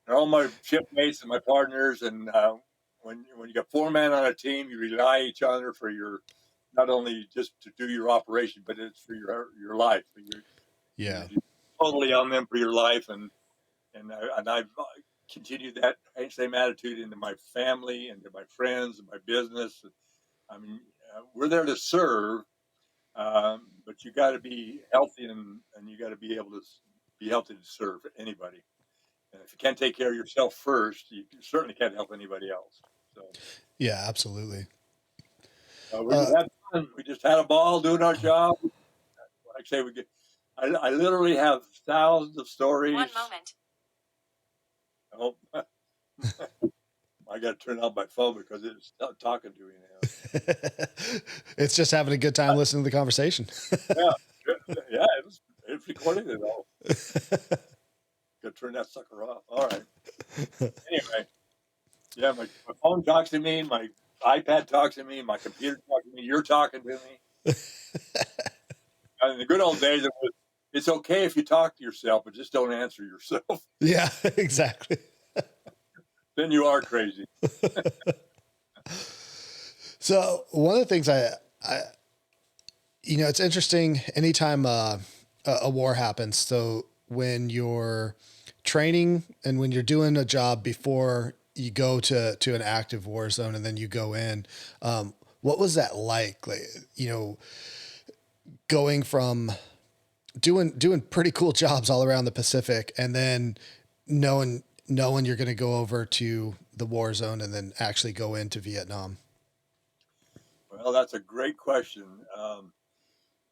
they're all my shipmates and my partners, and when you got four men on a team, you rely on each other for your not only just to do your operation, but it's for your life. You're Yeah. totally on them for your life, and I've continued that same attitude into my family, into my friends, and my business. I mean, we're there to serve, but you got to be healthy and you got to be able to be healthy to serve anybody. And if you can't take care of yourself first, you certainly can't help anybody else. So Yeah, absolutely. we Uh, just had fun. We just had a ball doing our job. Like I say, we get. I literally have thousands of stories. One moment. Oh, I got to turn on my phone because it's not talking to me now. it's just having a good time listening to the conversation. Yeah, yeah, it's recording it all. Got to turn that sucker off. All right. Anyway, yeah, my phone talks to me, my iPad talks to me, my computer talks to me. You're talking to me. In the good old days, it's okay if you talk to yourself, but just don't answer yourself. Yeah, exactly. Then you are crazy. So one of the things I it's interesting anytime a war happens. So when you're training and when you're doing a job before you go to an active war zone and then you go in, what was that like, going from doing pretty cool jobs all around the Pacific and then knowing you're going to go over to the war zone and then actually go into Vietnam? Well, that's a great question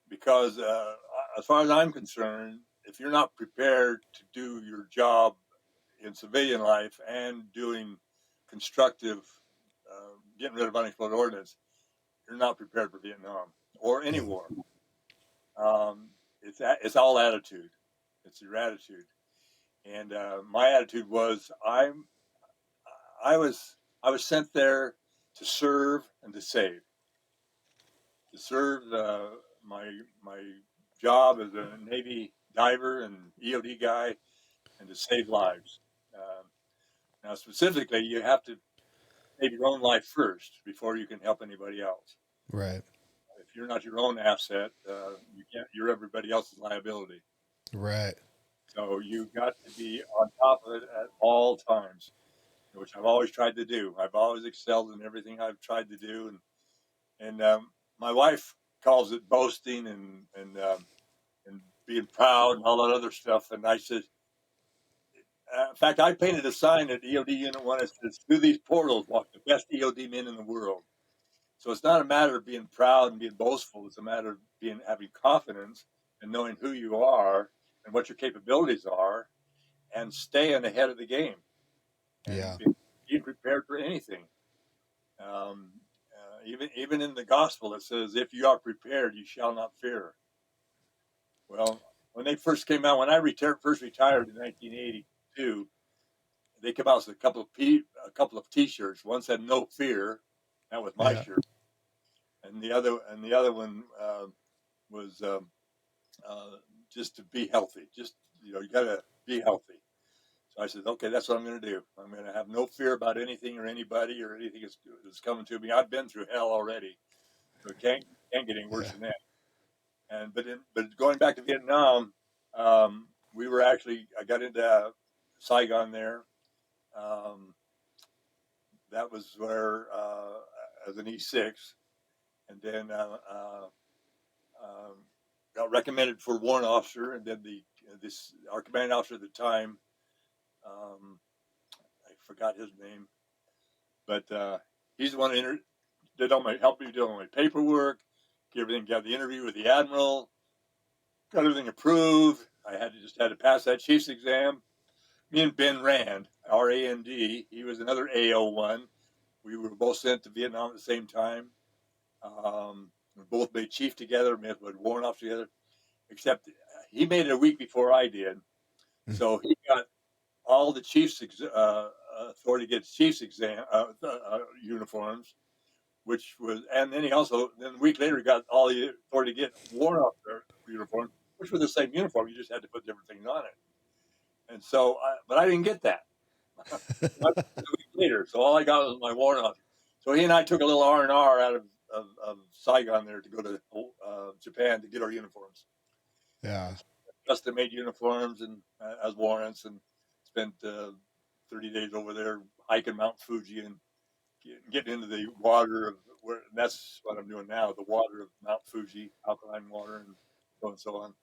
because, as far as I'm concerned, if you're not prepared to do your job in civilian life and doing constructive, getting rid of unexploded ordnance, you're not prepared for Vietnam or any Yeah. war. It's all attitude. It's your attitude. And my attitude was I was I was sent there to serve and to save. To serve my job as a Navy diver and EOD guy, and to save lives. Um, Now, specifically, you have to save your own life first before you can help anybody else. Right. If you're not your own asset, you can't. You're everybody else's liability. Right. So you got to be on top of it at all times, which I've always tried to do. I've always excelled in everything I've tried to do, and my wife calls it boasting and being proud and all that other stuff. And I said, in fact, I painted a sign at EOD Unit 1 that says, through these portals walk the best EOD men in the world. So it's not a matter of being proud and being boastful. It's a matter of having confidence and knowing who you are and what your capabilities are and staying ahead of the game and Yeah. being prepared for anything. Even in the gospel, it says, if you are prepared, you shall not fear. Well, when they first came out, when I first retired in 1982, they came out with a couple of T-shirts. One said "No Fear," that was my Yeah. shirt, and the other one was just to be healthy. Just you got to be healthy. So I said, okay, that's what I'm going to do. I'm going to have no fear about anything or anybody or anything that's coming to me. I've been through hell already, so it can't get any worse Yeah. than that. And but going back to Vietnam, we were actually I got into Saigon there. Um, that was where as an E6, and then um, got recommended for warrant officer, and then this our commanding officer at the time, I forgot his name, but he's the one that helped me do all my paperwork, got the interview with the admiral, got everything approved. I had to pass that chief's exam. Me and Ben Rand, RAND, he was another AO1. We were both sent to Vietnam at the same time. We both made chief together, made warrant officer together, except he made it a week before I did. So he got all the chief's authority to get chief's exam uniforms, which was, and then a week later he got all the authority to get warrant officer uniform, which were the same uniform. You just had to put different things on it. And so, but I didn't get that. Later, so all I got was my warrant officer. So he and I took a little R&R out of Saigon there to go to Japan to get our uniforms. Yeah. Custom made uniforms and as warrants, and spent 30 days over there hiking Mount Fuji and getting into the water of where. And that's what I'm doing now, the water of Mount Fuji, alkaline water, and so on and so on.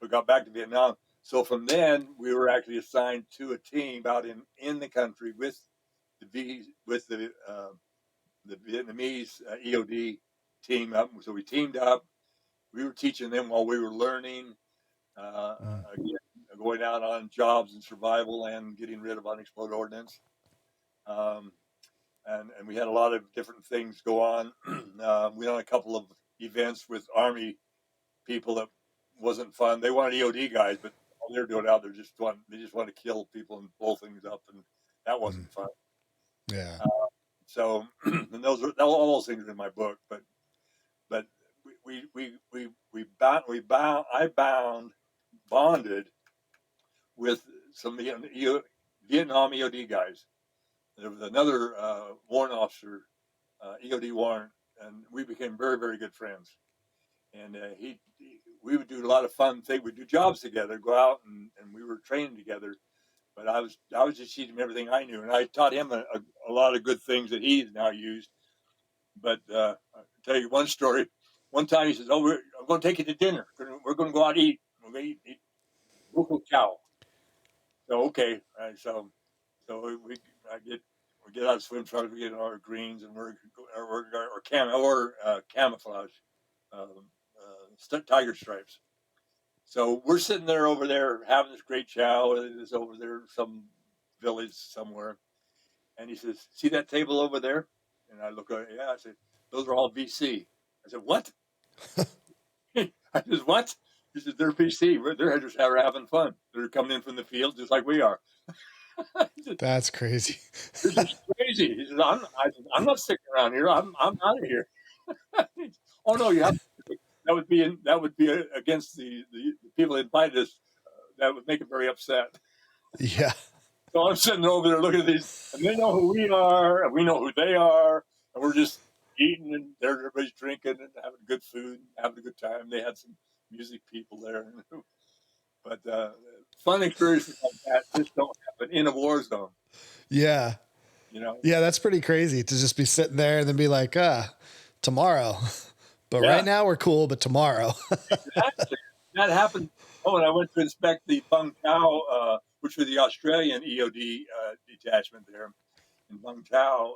We got back to Vietnam. So from then, we were actually assigned to a team out in the country with the Vietnamese EOD team up. So we teamed up. We were teaching them while we were learning, again, going out on jobs and survival and getting rid of unexploded ordnance. And we had a lot of different things go on. We had a couple of events with Army people that wasn't fun. They wanted EOD guys, but all they're doing out there they just want to kill people and blow things up, and that wasn't fun. Yeah. So, and all those things are in my book, but I bonded with some Vietnam EOD guys. There was another warrant officer, EOD warrant, and we became very, very good friends. And we would do a lot of fun things. We'd do jobs together, go out, and we were training together. But I was just teaching him everything I knew, and I taught him a lot of good things that he's now used. But I'll tell you one story. One time he says, "Oh, I'm going to take you to dinner. We're going to go out and eat. We're going to eat buko chow." So okay, so we get out of swim trunks, we get our greens, and we're camouflage, tiger stripes. So we're sitting there over there having this great chow. It's over there, some village somewhere. And he says, "See that table over there?" And I look at it, yeah. I said, "Those are all VC." I said, "What?" I said, "What?" He said, "They're VC. They're just having fun. They're coming in from the field just like we are." Said, That's crazy. "This is crazy." He said, I'm not sticking around here. I'm out of here." "Oh no, you have to." That would be against the people that invited us. That would make them very upset. Yeah. So I'm sitting over there looking at these, and they know who we are, and we know who they are, and we're just eating, and everybody's drinking and having good food, and having a good time. They had some music people there, but fun experiences like that just don't happen in a war zone. Yeah. You know? Yeah, that's pretty crazy to just be sitting there and then be like, tomorrow. But Yeah, right now we're cool, but tomorrow. exactly. That happened. Oh, and I went to inspect the Bung Tao, which was the Australian EOD detachment there in Bung Tao.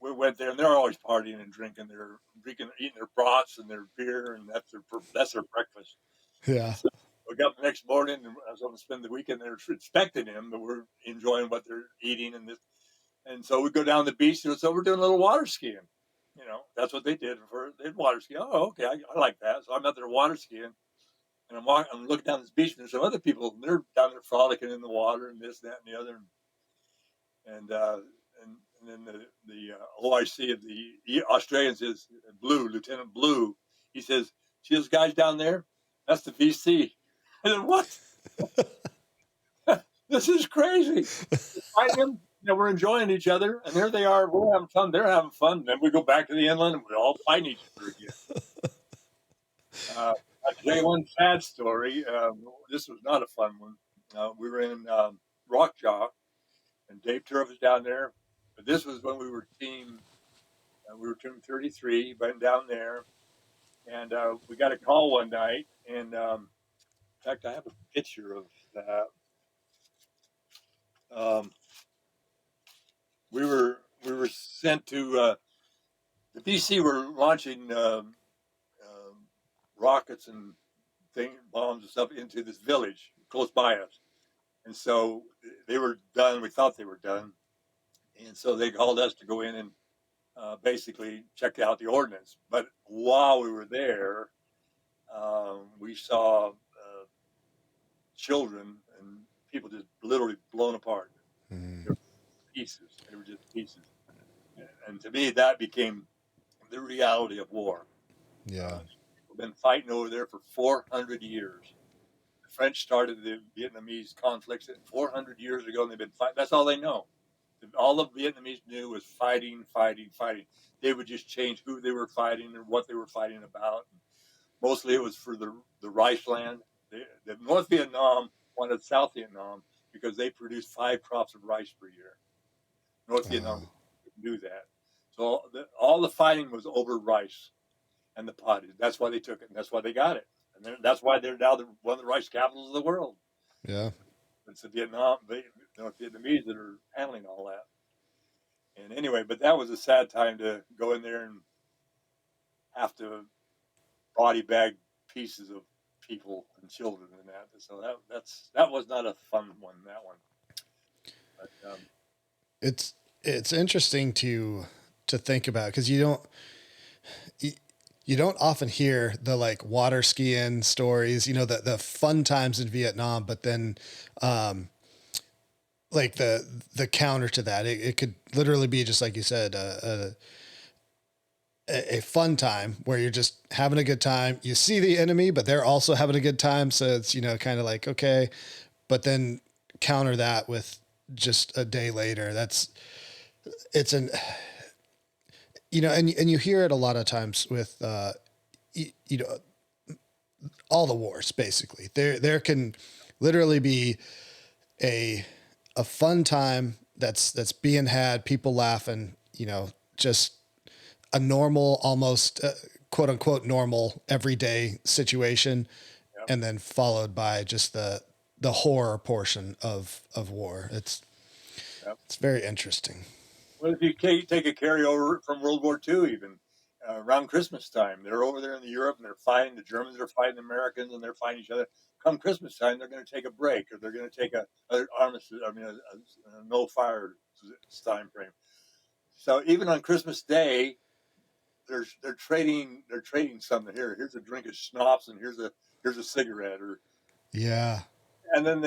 We went there, and they're always partying and drinking. They're eating their brats and their beer, and that's their breakfast. Yeah. So we got up the next morning, and I was going to spend the weekend there expecting him, but we're enjoying what they're eating and this. And so we go down the beach, and so we're doing a little water skiing. That's what they did they did water skiing. Oh, okay, I like that. So I'm out there water skiing, and I'm looking down this beach, and there's some other people, and they're down there frolicking in the water and this, that, and the other. And then the OIC of the Australians is Blue, Lieutenant Blue. He says, "See those guys down there? That's the VC." I said, "What? This is crazy." I am, we're enjoying each other, and there they are. We're having fun. They're having fun. Then we go back to the inland, and we're all fighting each other again. I'll tell you one sad story. This was not a fun one. We were in Rockjaw, and Dave Turf was down there. But this was when we were team 33, went down there, and we got a call one night. And in fact, I have a picture of that. Um, we were sent to the BC were launching rockets and bombs and stuff into this village close by us, and so they were done. We thought they were done, and so they called us to go in and basically check out the ordnance. But while we were there, we saw children and people just literally blown apart. They were pieces. They were just pieces. And to me, that became the reality of war. Yeah. been fighting over there for 400 years. The French started the Vietnamese conflicts 400 years ago, and they've been fighting. That's all they know. All the Vietnamese knew was fighting, fighting, fighting. They would just change who they were fighting and what they were fighting about. Mostly it was for the rice land. The North Vietnam wanted South Vietnam because they produced 5 crops of rice per year. North Vietnam didn't do that. So all the fighting was over rice and the pottage. That's why they took it, and that's why they got it. And that's why they're now one of the rice capitals of the world. Yeah. It's the North Vietnamese that are handling all that. And anyway, but that was a sad time to go in there and have to body bag pieces of people and children and that. So that was not a fun one. That one. But, It's interesting to think about, because you don't often hear the like water skiing stories, the fun times in Vietnam, but then like the counter to that, it could literally be just like you said, a fun time where you're just having a good time. You see the enemy, but they're also having a good time. So it's, kind of like, okay, but then counter that with just a day later. It's an, and you hear it a lot of times with, all the wars, basically. There can literally be a fun time that's being had, people laughing, just a normal, almost quote unquote normal everyday situation, yeah. and then followed by just the horror portion of war. It's very interesting. Well, if you take a carryover from World War II, even around Christmas time, they're over there in Europe and they're fighting. The Germans are fighting the Americans, and they're fighting each other. Come Christmas time, they're going to take a break, or they're going to take a armistice. I mean, a no fire time frame. So even on Christmas Day, they're trading something. Here's a drink of schnapps, and here's a cigarette, or Yeah. and then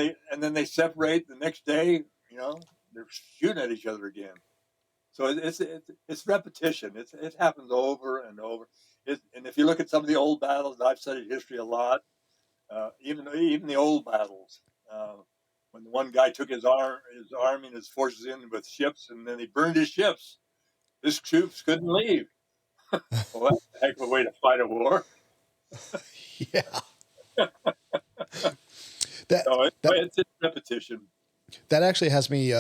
they separate the next day. They're shooting at each other again. So it's repetition. It happens over and over. And if you look at some of the old battles, I've studied history a lot. Even the old battles, when the one guy took his army and his forces in with ships, and then he burned his ships. His troops couldn't leave. Well, that's a heck of a way to fight a war. Yeah. That So that it's repetition. that actually has me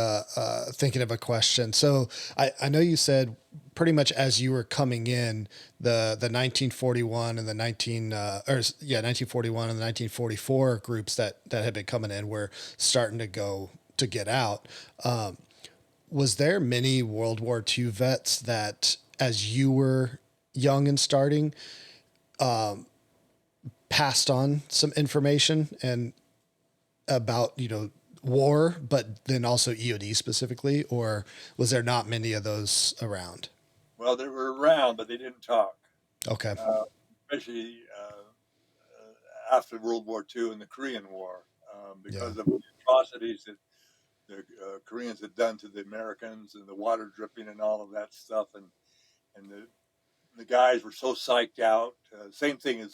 thinking of a question. So I know you said pretty much as you were coming in, the 1941 and the 1941 and the 1944 groups that had been coming in were starting to get out. Was there many World War II vets that, as you were young and starting, passed on some information and about, war, but then also EOD specifically, or was there not many of those around? Well, they were around, but they didn't talk, Okay. especially after World War II and the Korean War, Yeah. because of the atrocities that the Koreans had done to the Americans, and the water dripping and all of that stuff, and the guys were so psyched out. Same thing as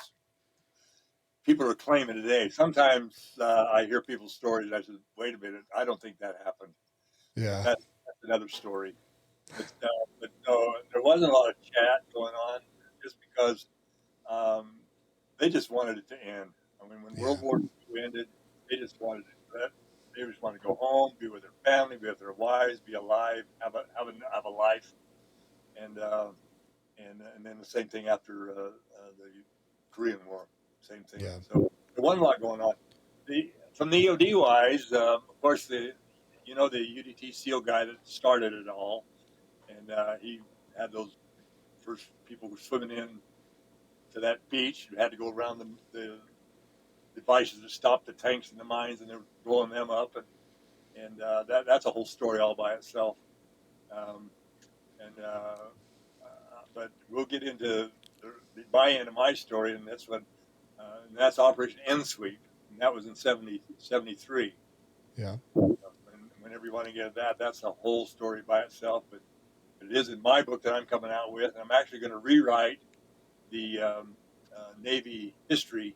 people are claiming today. Sometimes I hear people's stories, and I said, "Wait a minute, I don't think that happened." But Yeah. that's another story. But no, there wasn't a lot of chat going on, just because um, they just wanted it to end. I mean, when Yeah. World War II ended, they just wanted it. They just wanted to go home, be with their family, be with their wives, be alive, have a life, and and then the same thing after the Korean War, same thing. Yeah. So there wasn't a lot going on. From the EOD wise, of course, the UDT SEAL guy that started it all, and he had those first people were swimming in to that beach. You had to go around the devices that stopped the tanks and the mines, and they were blowing them up, and that's a whole story all by itself. Um, and but we'll get into my end of my story, and and that's Operation N Sweep, and that was in 73. Yeah. Whenever you want to get that, that's a whole story by itself. But it is in my book that I'm coming out with, and I'm actually going to rewrite the Navy history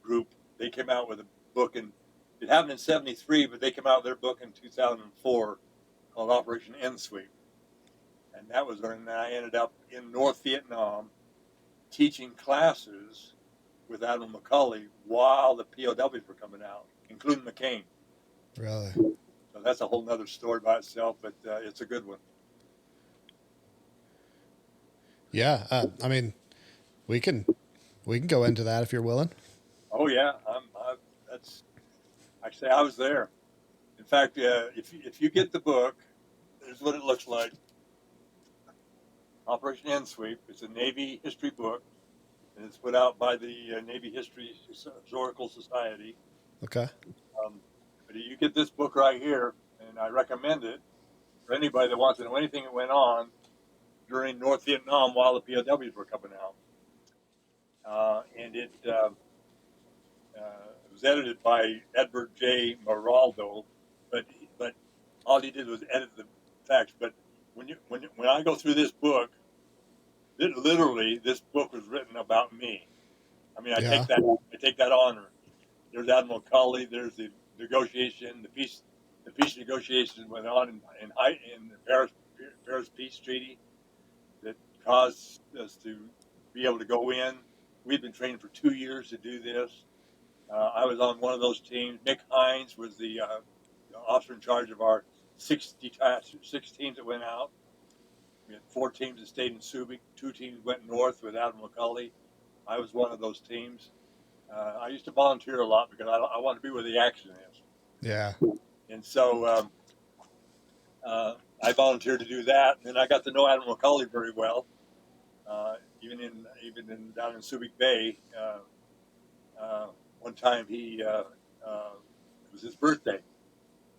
group. They came out with a book, and it happened in '73, but they came out with their book in 2004 called Operation NSOF. And that was when I ended up in North Vietnam teaching classes with Admiral McCauley while the POWs were coming out, including McCain. Really? So that's a whole nother story by itself, but it's a good one. Yeah. I mean, we can go into that if you're willing. Oh yeah, that's actually I was there. In fact, if you get the book, here's what it looks like. Operation N Sweep. It's a Navy history book, and it's put out by the Navy Historical Society. Okay. But you get this book right here, and I recommend it for anybody that wants to know anything that went on during North Vietnam while the POWs were coming out. And it was edited by Edward J. Maraldo, but all he did was edit the facts. But when I go through this book, literally this book was written about me. I mean, I Yeah. take that honor. There's Admiral Colley. There's the negotiation, the peace negotiations went on in the Paris Peace Treaty that caused us to be able to go in. We'd been training for 2 years to do this. I was on one of those teams. Nick Hines was the officer in charge of our six teams that went out. We had 4 teams that stayed in Subic. 2 teams went north with Admiral McCauley. I was one of those teams. I used to volunteer a lot because I want to be where the action is. Yeah. And so I volunteered to do that. And then I got to know Admiral McCauley very well, even down in Subic Bay. One time it was his birthday.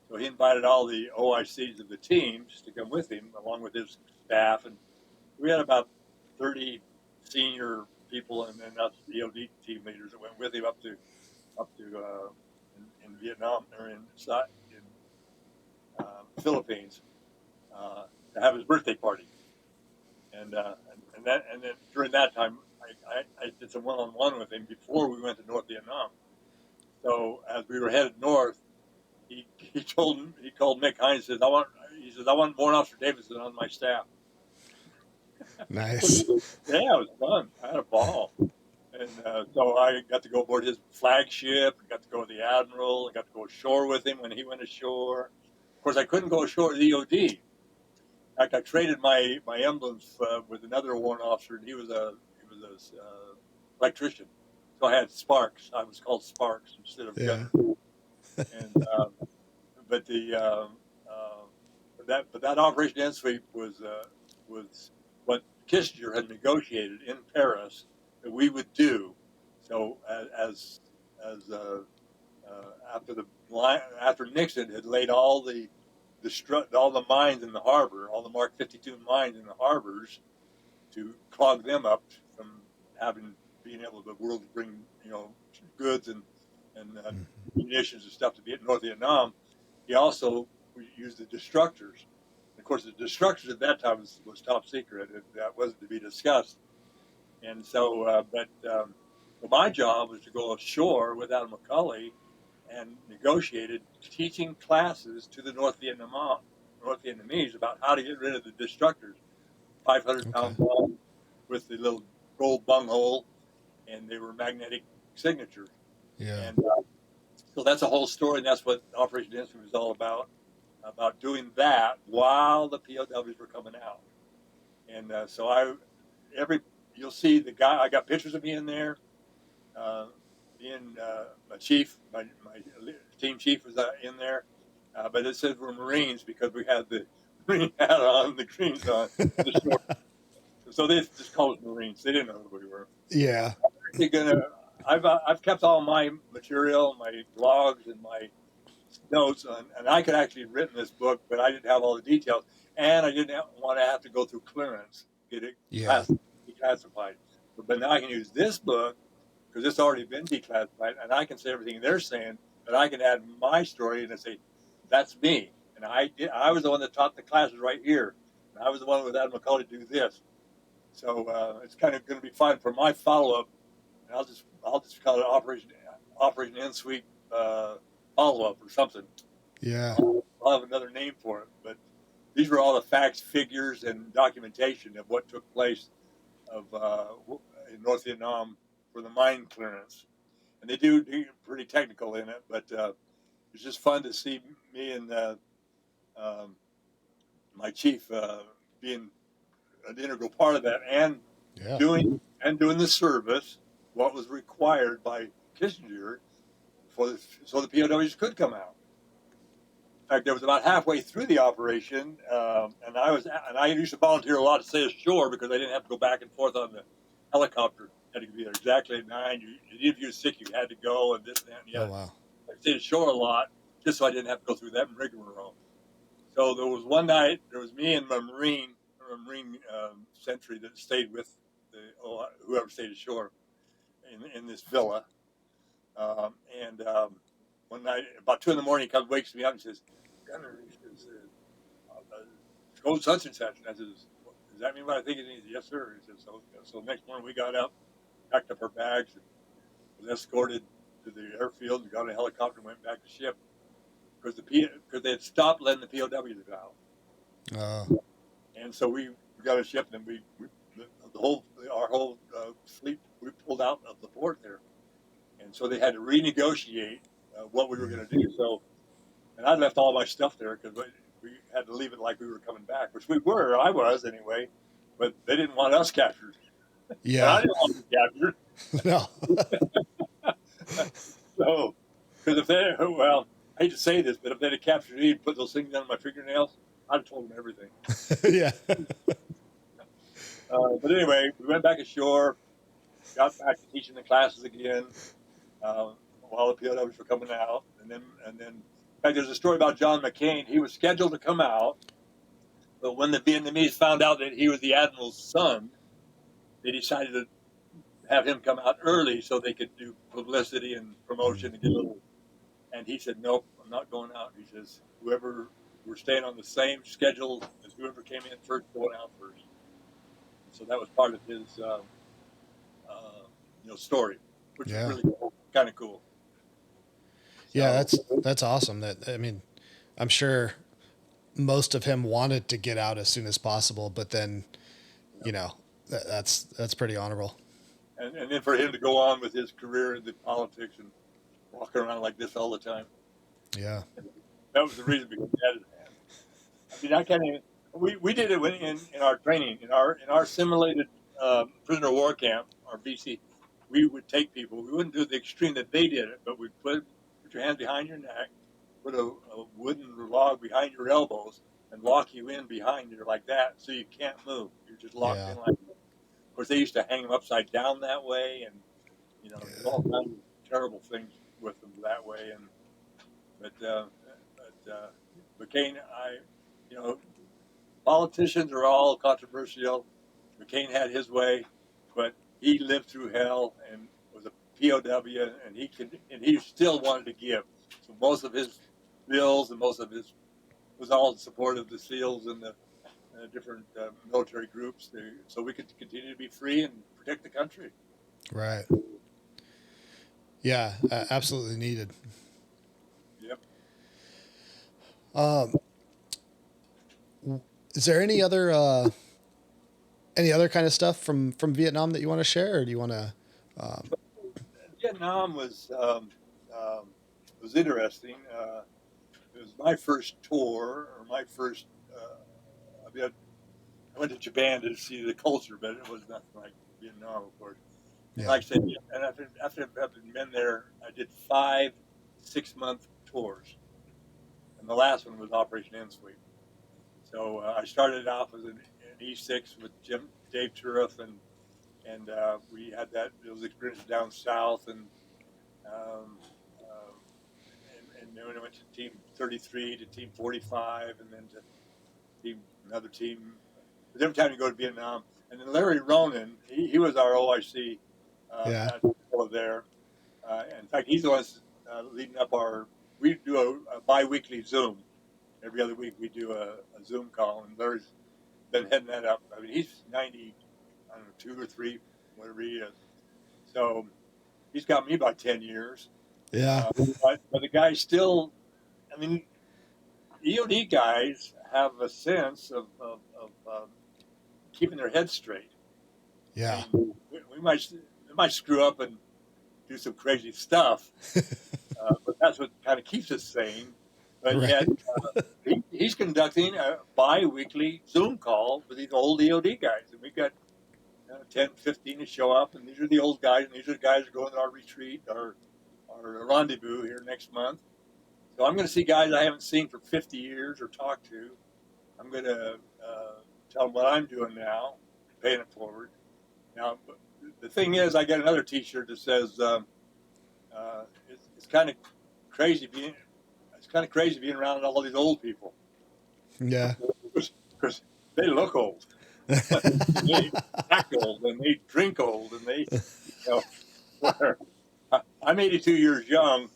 So he invited all the OICs of the teams to come with him, along with his staff. And we had about 30 senior people and then us EOD team leaders that went with him up to in Vietnam or in Philippines to have his birthday party. And then during that time, I did some one-on-one with him before we went to North Vietnam. So as we were headed north, he called Nick Hines and says, I want Warrant Officer Davidson on my staff. Nice. Yeah, it was fun. I had a ball. And so I got to go aboard his flagship. I got to go with the Admiral. I got to go ashore with him when he went ashore. Of course, I couldn't go ashore with the EOD. In fact, I traded my emblems with another warrant officer, and he was a electrician. So I had Sparks. I was called Sparks instead of Gunner. And but that Operation End Sweep was what Kissinger had negotiated in Paris that we would do. So after Nixon had laid all the mines in the harbor, all the Mark 52 mines in the harbors, to clog them up from being able to bring goods and munitions and stuff to North Vietnam. He also used the destructors. Of course, the destructors at that time was top secret. That wasn't to be discussed. And so, my job was to go ashore with Admiral McCauley and negotiated teaching classes to the North Vietnamese about how to get rid of the destructors. 500-pound bomb with the little gold bunghole, and they were magnetic signatures. Yeah. And so that's a whole story, and that's what Operation Instant was all about doing that while the POWs were coming out. And so you'll see the guy. I got pictures of me in there. My chief, my team chief was in there, but it said we're Marines because we had the Marine hat on, the greens on, the short. So they just called us Marines. They didn't know who we were. Yeah. I've kept all my material, my blogs, and my notes, and I could actually have written this book, but I didn't have all the details, and I didn't want to have to go through clearance, get it declassified. But now I can use this book because it's already been declassified, and I can say everything they're saying, but I can add my story and say, that's me. And I was the one that taught the classes right here. And I was the one with Admiral McCauley to do this. So it's kind of going to be fun for my follow up. And I'll just call it Operation N Sweep follow up or something. Yeah. I'll have another name for it, but these were all the facts, figures, and documentation of what took place in North Vietnam for the mine clearance. And they do pretty technical in it, but it's just fun to see me and um, my chief being an integral part of that, and Yeah. doing the service, what was required by Kissinger so the POWs could come out. In fact, there was about halfway through the operation, and I used to volunteer a lot to stay ashore because I didn't have to go back and forth on the helicopter. Had to be there exactly at 9. If you were sick, you had to go, and this and that. And Oh, wow. I stayed ashore a lot just so I didn't have to go through that rigmarole. So there was one night, there was me and my Marine sentry that stayed with whoever stayed ashore in this villa. And one night, about 2 in the morning, he comes, wakes me up and says, "Gunner," he says, "go such and such." And I says, "Does that mean what I think it means?" "Yes, sir." He says, so next morning we got up, packed up our bags, and was escorted to the airfield and got on a helicopter and went back to ship because they had stopped letting the POWs out. And so we got a ship, and our whole fleet, we pulled out of the port there. And so they had to renegotiate what we were going to do. So, and I left all my stuff there because we had to leave it like we were coming back, which I was anyway, but they didn't want us captured. And I Yeah. didn't want to be captured. No. So, because I hate to say this, but if they'd have captured me and put those things on my fingernails, I'd have told them everything. Yeah. But anyway, we went back ashore, got back to teaching the classes again while the POWs were coming out, and then in fact, there's a story about John McCain. He was scheduled to come out, but when the Vietnamese found out that he was the admiral's son, they decided to have him come out early so they could do publicity and promotion and get a little. And he said, "Nope, I'm not going out." He says, we're staying on the same schedule as whoever came in first going out first. So that was part of his story, which is really kind of cool. Yeah, that's awesome. I'm sure most of him wanted to get out as soon as possible, but then, that's pretty honorable. And then for him to go on with his career in the politics and walking around like this all the time. Yeah. That was the reason because he had his hand. I mean, I can't even. We did it in our training in our simulated prisoner of war camp, our BC. We would take people. We wouldn't do the extreme that they did it, but we'd put your hands behind your neck, put a wooden log behind your elbows, and lock you in behind you like that, so you can't move. You're just locked in like that. Of course, they used to hang them upside down that way, and there's all kinds of terrible things with them that way. But McCain, politicians are all controversial. McCain had his way, but he lived through hell and was a POW, and he still wanted to give. So most of his bills and most of his was all in support of the SEALs and the different military groups, so we could continue to be free and protect the country. Right. Yeah, absolutely needed. Yep. Is there any other kind of stuff from Vietnam that you want to share, or do you want to? Vietnam was interesting. It was my first tour, or my first. I went to Japan to see the culture, but it was nothing like Vietnam, of course. And like I said, and after having been there, I did 5 6-month tours, and the last one was Operation N Sweep. So I started off as an E6 with Dave Turiff, and we had those experiences down south, um, uh, and then I went to Team 33 to Team 45, and then to another team. But every time you go to Vietnam, and then Larry Ronan, he was our OIC there. In fact, he's the one leading up we do a bi-weekly Zoom. Every other week we do a Zoom call, and Larry's been heading that up. I mean, he's 90, I don't know, 2 or 3, whatever he is. So he's got me about 10 years. Yeah. But the guy still, I mean, EOD guys have a sense of keeping their heads straight. I Yeah. mean, we might screw up and do some crazy stuff, but that's what kind of keeps us sane. But yet, Right. he's conducting a bi-weekly Zoom call with these old EOD guys, and we've got 10, 15 to show up, and these are the old guys, and these are the guys that go to our retreat, our rendezvous here next month. So I'm going to see guys I haven't seen for 50 years or talked to. I'm going to tell them what I'm doing now, paying it forward. Now, the thing is, I got another T-shirt that says it's kind of crazy being around all these old people Yeah. because they look old. They act old and they drink old and they, you know, I'm 82 years young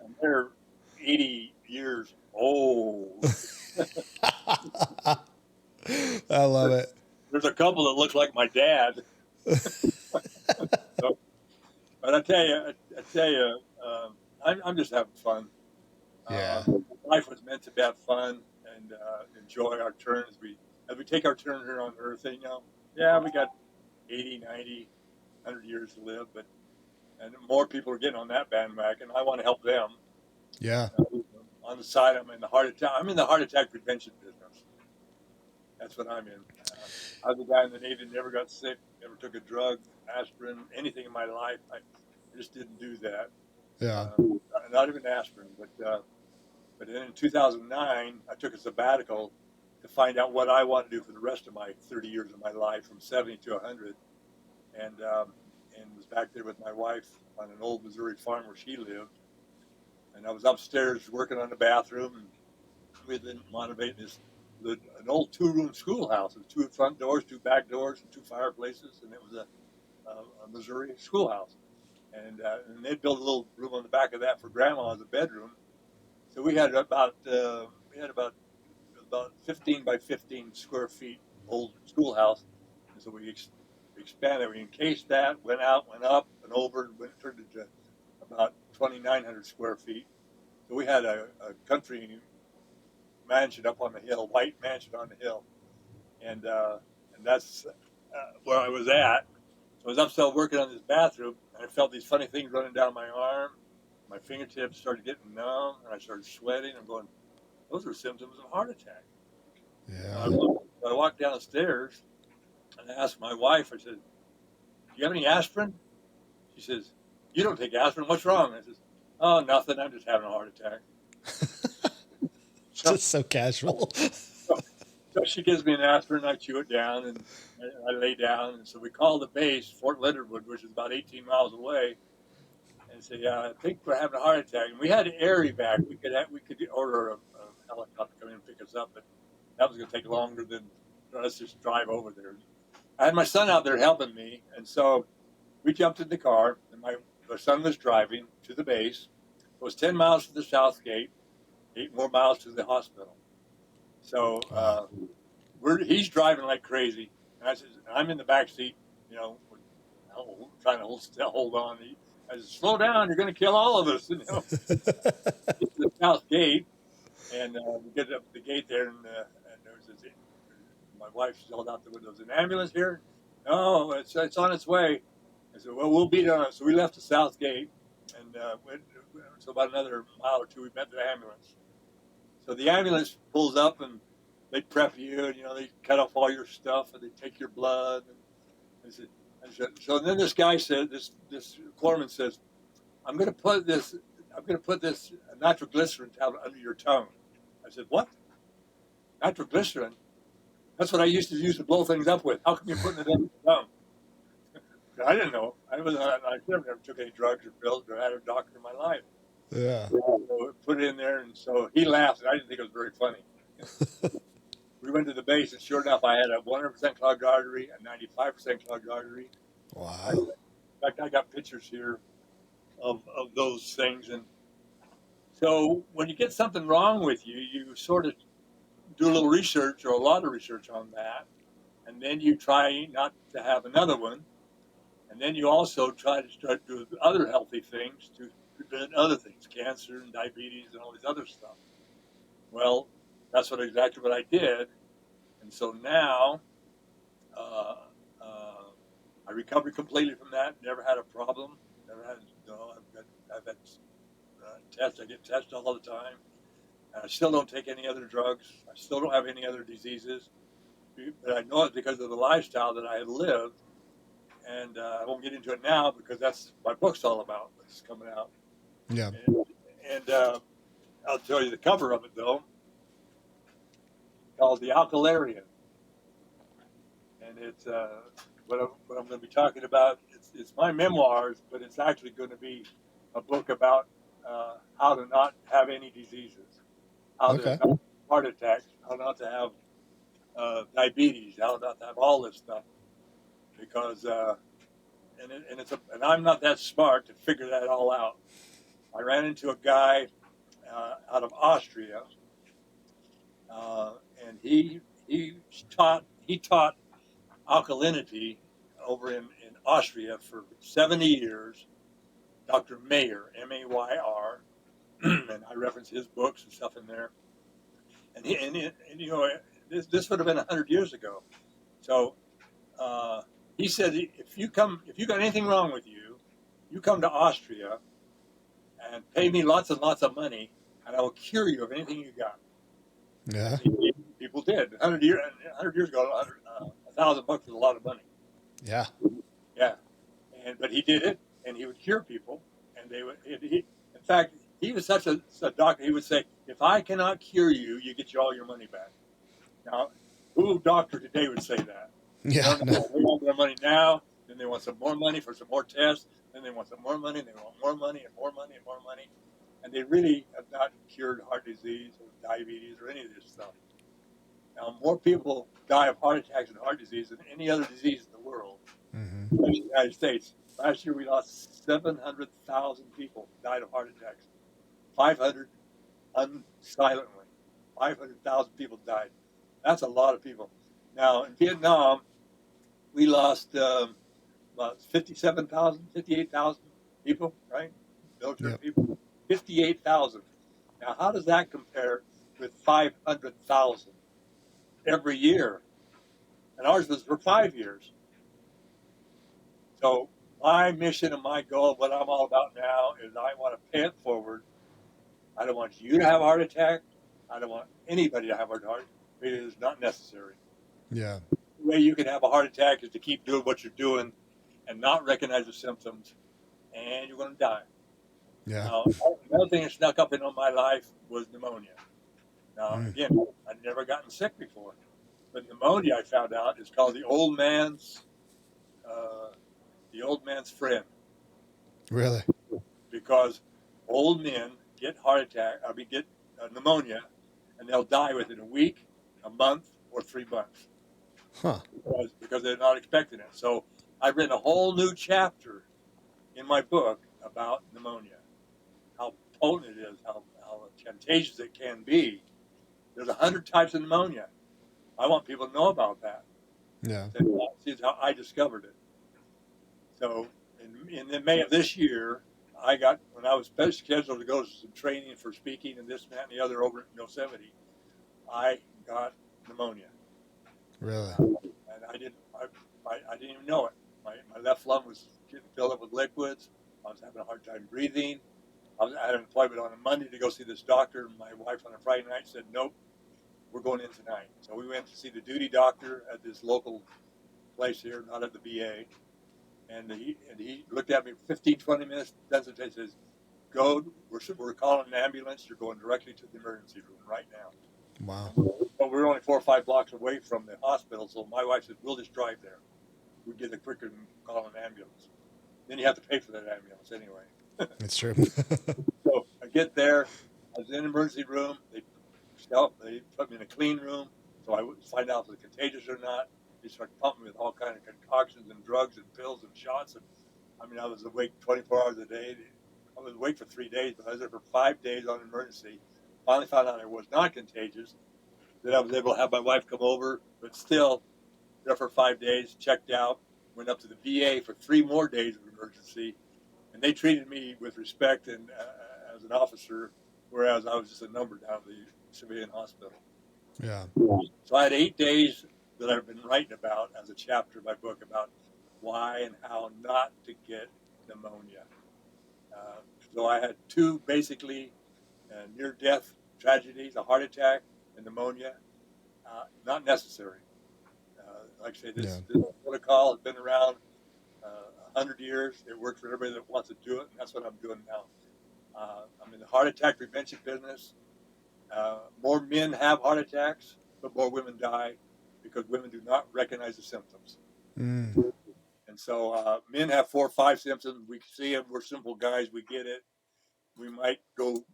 and they're 80 years old. I love it. There's a couple that looks like my dad. So, but I tell you, I'm just having fun. Yeah. Life was meant to have fun and enjoy our turns. As we take our turn here on Earth, and, yeah, we got 80, 90, 100 years to live, and more people are getting on that bandwagon. I want to help them. Yeah. On the side, I'm in the heart attack. I'm in the heart attack prevention business. That's what I'm in. I was a guy in the Navy that never got sick, never took a drug, aspirin, anything in my life. I just didn't do that. Yeah. Not even aspirin, but then in 2009, I took a sabbatical to find out what I want to do for the rest of my 30 years of my life, from 70 to 100, and was back there with my wife on an old Missouri farm where she lived. And I was upstairs working on the bathroom, and we had been renovating an old 2-room schoolhouse with 2 front doors, 2 back doors, and 2 fireplaces, and it was a Missouri schoolhouse. And they built a little room on the back of that for Grandma as a bedroom. So we had about 15 by 15 square feet old schoolhouse. And so we expanded, we encased that, went out, went up and over, and turned it to about 2,900 square feet. So we had a country mansion up on the hill, white mansion on the hill. And that's where I was at. So I was upstairs working on this bathroom, and I felt these funny things running down my arm. My fingertips started getting numb, and I started sweating. I'm going, those are symptoms of a heart attack. So Yeah. I walked down the stairs and I asked my wife, I said, do you have any aspirin? She says, you don't take aspirin. What's wrong? I says, oh, nothing. I'm just having a heart attack. So, Just so casual. so, so she gives me an aspirin. I chew it down and I lay down. And so we call the base, Fort Leonard Wood, which is about 18 miles away, and say, yeah, I think we're having a heart attack. And we had air evac. We could order a helicopter to come in and pick us up, but that was going to take longer than us just drive over there. I had my son out there helping me, and so we jumped in the car, and my son was driving to the base. It was 10 miles to the south gate, 8 more miles to the hospital. So Wow. he's driving like crazy, and I'm in the back seat, trying to hold on. I said, slow down, you're going to kill all of us. Get to the south gate, and we get up to the gate there, and my wife yelled out the window, "Is an ambulance here?" No, it's on its way. I said, well, we'll beat on it. So we left the south gate, and so about another mile or two, we met the ambulance. So the ambulance pulls up, and they prep you, and they cut off all your stuff, and they take your blood. And so then this guy said, this corpsman says, I'm going to put this nitroglycerin tablet under your tongue. I said, what? Nitroglycerin? That's what I used to use to blow things up with. How come you're putting it under your tongue? I didn't know. I never took any drugs or pills or had a doctor in my life. Yeah. So put it in there, and so he laughed, and I didn't think it was very funny. We went to the base, and sure enough, I had a 100% clogged artery, a 95% clogged artery. In Wow. fact, I got pictures here of those things. And so when you get something wrong with you, you sort of do a little research or a lot of research on that. and then you try not to have another one, and then you also try to start doing other healthy things to prevent other things, cancer and diabetes and all these other stuff. Well, that's exactly what I did, and so now uh, uh, I recovered completely from that. Never had a problem. Never had I've had tests. I get tested all the time. And I still don't take any other drugs. I still don't have any other diseases. But I know it because of the lifestyle that I had lived. And I won't get into it now because that's my book's all about. It's coming out. Yeah. And I'll tell you the cover of it, though, called The Alkalarian. And it's what I'm going to be talking about. It's my memoirs, but it's actually going to be a book about how to not have any diseases, how to Okay. not have heart attacks, how not to have diabetes, how not to have all this stuff. Because and I'm not that smart to figure that all out. I ran into a guy out of Austria, uh, and he taught alkalinity over in Austria for 70 years. Dr. Mayer, Mayr, and I reference his books and stuff in there. And you know, this would have been 100 years ago. So he said, if you got anything wrong with you, you come to Austria and pay me lots and lots of money, and I will cure you of anything you got. Yeah. People did 100 years ago. 1,000 bucks was a lot of money. Yeah. Yeah, but he did it, and he would cure people, and they would. In fact, he was such a doctor. He would say, "If I cannot cure you, you get all your money back." Now, who doctor today would say that? Yeah. No, No. they want their money now. Then they want some more money for some more tests. Then they want some more money. And they want more money and more money and more money. And they really have not cured heart disease or diabetes or any of this stuff. Now, more people die of heart attacks and heart disease than any other disease in the world. Hmm. In the United States, last year we lost 700,000 people died of heart attacks. 500 unsilently. 500,000 people died. That's a lot of people. Now, in Vietnam, we lost about 57,000, 58,000 people, right? Military Yep. people. 58,000. Now, how does that compare with 500,000 every year? And ours was for 5 years. So my mission and my goal, what I'm all about now, is I want to pay it forward. I don't want you to have a heart attack. I don't want anybody to have a heart attack. It is not necessary. Yeah. The way you can have a heart attack is to keep doing what you're doing and not recognize the symptoms, and you're going to die. Yeah. Now, another thing that snuck up into my life was pneumonia. Now, Mm. again, I'd never gotten sick before, but pneumonia, I found out, is called uh, the old man's friend, Really? because old men get get pneumonia, and they'll die within a week, a month, or 3 months Huh. because they're not expecting it. So I've written a whole new chapter in my book about pneumonia, how potent it is, how contagious it can be. There's 100 types of pneumonia. I want people to know about that. Yeah. See how I discovered it. So in the May of this year, when I was scheduled to go to some training for speaking and this, that, and the other over at Yosemite, I got pneumonia, Really? and I didn't even know it. My left lung was getting filled up with liquids. I was having a hard time breathing. I had an appointment on a Monday to go see this doctor. My wife on a Friday night said, "Nope, we're going in tonight." So we went to see the duty doctor at this local place here, not at the VA. And he looked at me for 15, 20 minutes, then says, "Go, we're calling an ambulance. You're going directly to the emergency room right now." Wow. But we're only 4 or 5 blocks away from the hospital, so my wife said, "We'll just drive there. We get it quicker than calling an ambulance. Then you have to pay for that ambulance anyway." It's true. So I get there. I was in the emergency room. They put me in a clean room, so I would find out if it was contagious or not. They started pumping me with all kinds of concoctions and drugs and pills and shots. And I mean, I was awake 24 hours a day. I was awake for 3 days, but I was there for 5 days on emergency. Finally found out I was not contagious. Then I was able to have my wife come over, but still, there for 5 days, checked out, went up to the VA for 3 more days of emergency, and they treated me with respect and as an officer, whereas I was just a number down at the civilian hospital. Yeah. So I had 8 days that I've been writing about as a chapter of my book about why and how not to get pneumonia. So I had two basically near-death tragedies: a heart attack and pneumonia. Not necessary. Like I say, Yeah. this protocol has been around 100 years. It works for everybody that wants to do it, and that's what I'm doing now. I'm in the heart attack prevention business. More men have heart attacks, but more women die because women do not recognize the symptoms. Mm. And so men have 4 or 5 symptoms. We see them. We're simple guys. We get it. We might go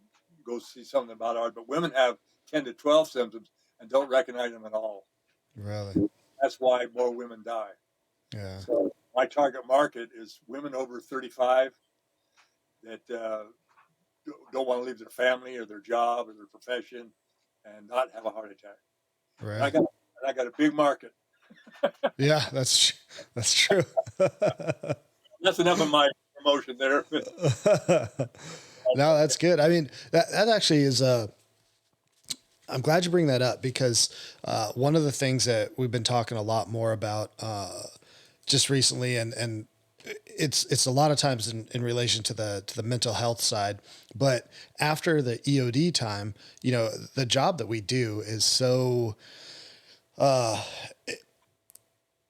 see something about ours, but women have 10 to 12 symptoms and don't recognize them at all. Really? That's why more women die. Yeah. So my target market is women over 35 that don't want to leave their family or their job or their profession and not have a heart attack. And Right. I got a big market. Yeah, that's true. That's enough of my promotion there. No, that's good. I mean, that actually is I'm glad you bring that up because one of the things that we've been talking a lot more about just recently, and it's a lot of times in relation to the mental health side, but after the EOD time, the job that we do is so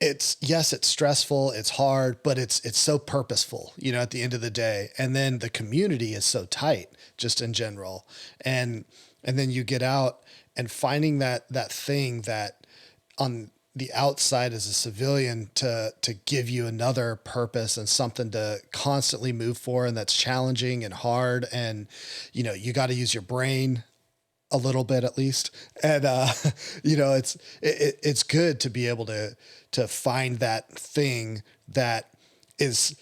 it's stressful, it's hard, but it's so purposeful, at the end of the day. And then the community is so tight just in general. And then you get out and finding that thing that on the outside as a civilian to give you another purpose and something to constantly move for, and that's challenging and hard. And, you got to use your brain a little bit at least. And, it's good to be able to find that thing that is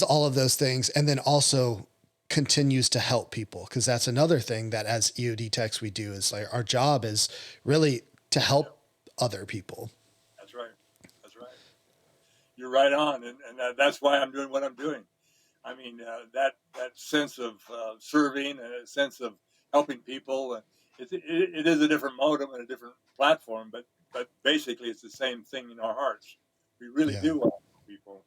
all of those things. And then also continues to help people. Cause that's another thing that as EOD techs we do is like, our job is really to help other people. That's right. That's right. You're right on. And that's why I'm doing what I'm doing. I mean, that sense of serving and a sense of helping people. It is a different modem and a different platform, but basically it's the same thing in our hearts. We really Yeah. do want to help people.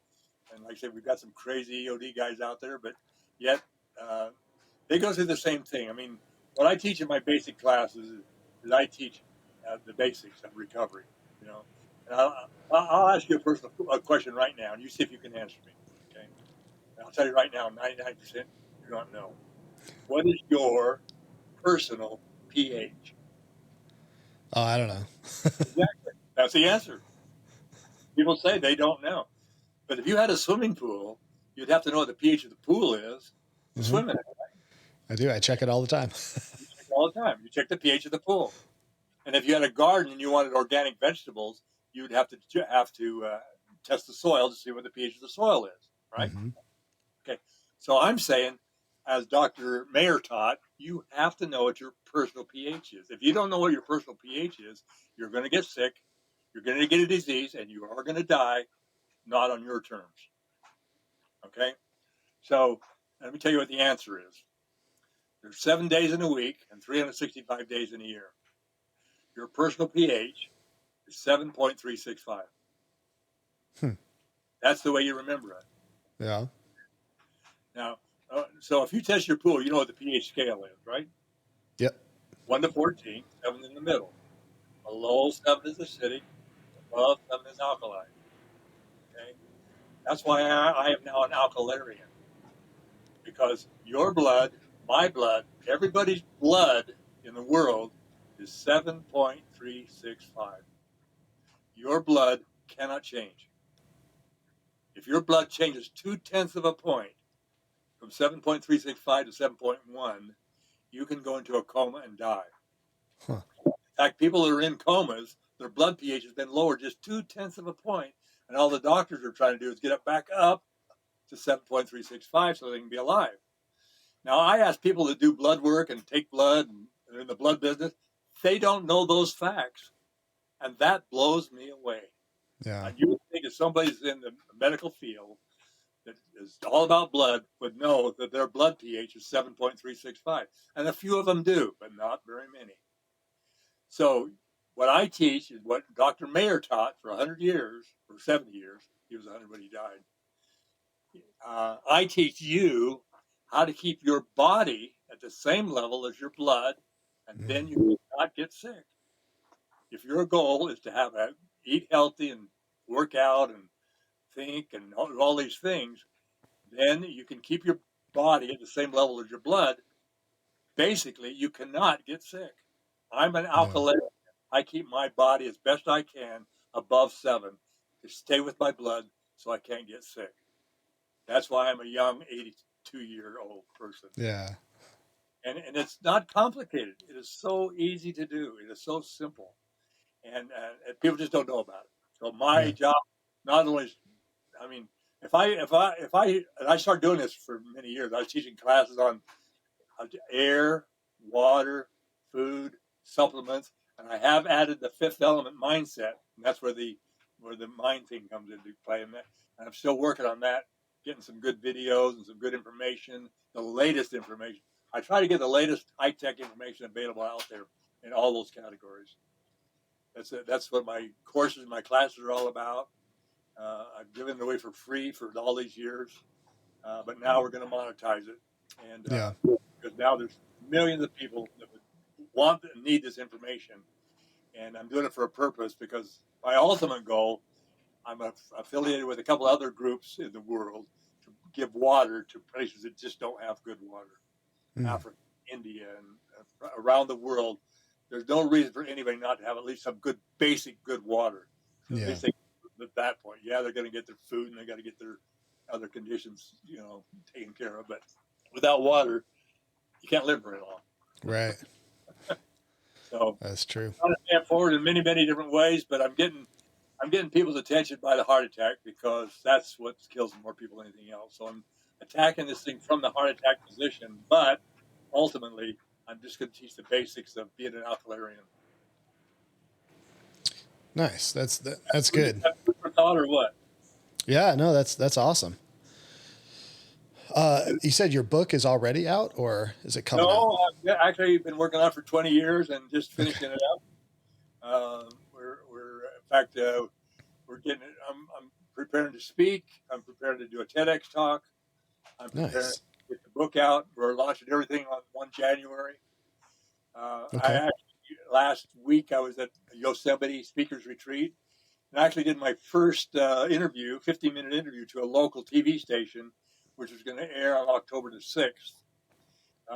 And like I said, we've got some crazy EOD guys out there, but yet uh, they go through the same thing. I mean, what I teach in my basic classes is I teach the basics of recovery. You know, and I'll ask you a personal question right now, and you see if you can answer me. Okay. And I'll tell you right now, 99% you don't know. What is your personal pH? Oh, I don't know. Exactly. That's the answer. People say they don't know. But if you had a swimming pool, you'd have to know what the pH of the pool is to Hmm. swim in it. I do. I check it all the time. You check it all the time. You check the pH of the pool. And if you had a garden and you wanted organic vegetables, you'd have to test the soil to see what the pH of the soil is, right? Hmm. Okay. So I'm saying, as Dr. Mayer taught, you have to know what your personal pH is. If you don't know what your personal pH is, you're going to get sick, you're going to get a disease, and you are going to die, not on your terms. Okay. So let me tell you what the answer is. There's 7 days in a week and 365 days in a year. Your personal pH is 7.365. Hmm. That's the way you remember it. Yeah. Now, so if you test your pool, you know what the pH scale is, right? Yep. 1 to 14, 7 in the middle. Below 7 is acidic, above 7 is alkaline. Okay? That's why I am now an alkalarian, because your blood, my blood, everybody's blood in the world is 7.365. Your blood cannot change. If your blood changes 2/10 of a point from 7.365 to 7.1, you can go into a coma and die. Huh. In fact, people that are in comas, their blood pH has been lowered just 2/10 of a point, and all the doctors are trying to do is get it back up to 7.365 so they can be alive. Now, I ask people that do blood work and take blood and are in the blood business, they don't know those facts. And that blows me away. Yeah. And you would think if somebody's in the medical field that is all about blood would know that their blood pH is 7.365. And a few of them do, but not very many. So what I teach is what Dr. Mayer taught for 100 years, or 70 years. He was 100 when he died. I teach you how to keep your body at the same level as your blood, and then you will not get sick. If your goal is to eat healthy and work out and think and all these things, then you can keep your body at the same level as your blood. Basically, you cannot get sick. I'm an Yeah. alkalarian. I keep my body as best I can above 7 to stay with my blood so I can't get sick. That's why I'm a young 82-year-old person. Yeah. And it's not complicated. It is so easy to do. It is so simple. And people just don't know about it. So my Yeah. job, not only is, I mean, and I started doing this for many years. I was teaching classes on air, water, food, supplements, and I have added the fifth element mindset, and that's where the mind thing comes into play. And I'm still working on that, getting some good videos and some good information, the latest information. I try to get the latest high tech information available out there in all those categories. That's it. That's what my courses and my classes are all about. I've given it away for free for all these years, but now we're going to monetize it, and Yeah. because now there's millions of people that would want and need this information, and I'm doing it for a purpose because my ultimate goal, I'm affiliated with a couple other groups in the world to give water to places that just don't have good water. Mm. Africa, India, and around the world, there's no reason for anybody not to have at least some good basic good water. So at Yeah. least they at that point, yeah, they're going to get their food and they got to get their other conditions, taken care of. But without water, you can't live very long. Right. So That's true. I'm trying to step forward in many, many different ways, but I'm getting people's attention by the heart attack because that's what kills more people than anything else. So I'm attacking this thing from the heart attack position, but ultimately, I'm just going to teach the basics of being an alkalarian. Nice. That's good. That's food for thought or what? Yeah. No, that's awesome. You said your book is already out, or is it coming out? No, I've actually been working on it for 20 years and just Okay. finishing it up. In fact, we're getting it. I'm preparing to speak. I'm preparing to do a TEDx talk. I'm preparing Nice. to get the book out. We're launching everything on 1 January. I Okay. actually, last week I was at a Yosemite speakers retreat and I actually did my first interview, 15-minute interview to a local TV station, which was going to air on October the 6th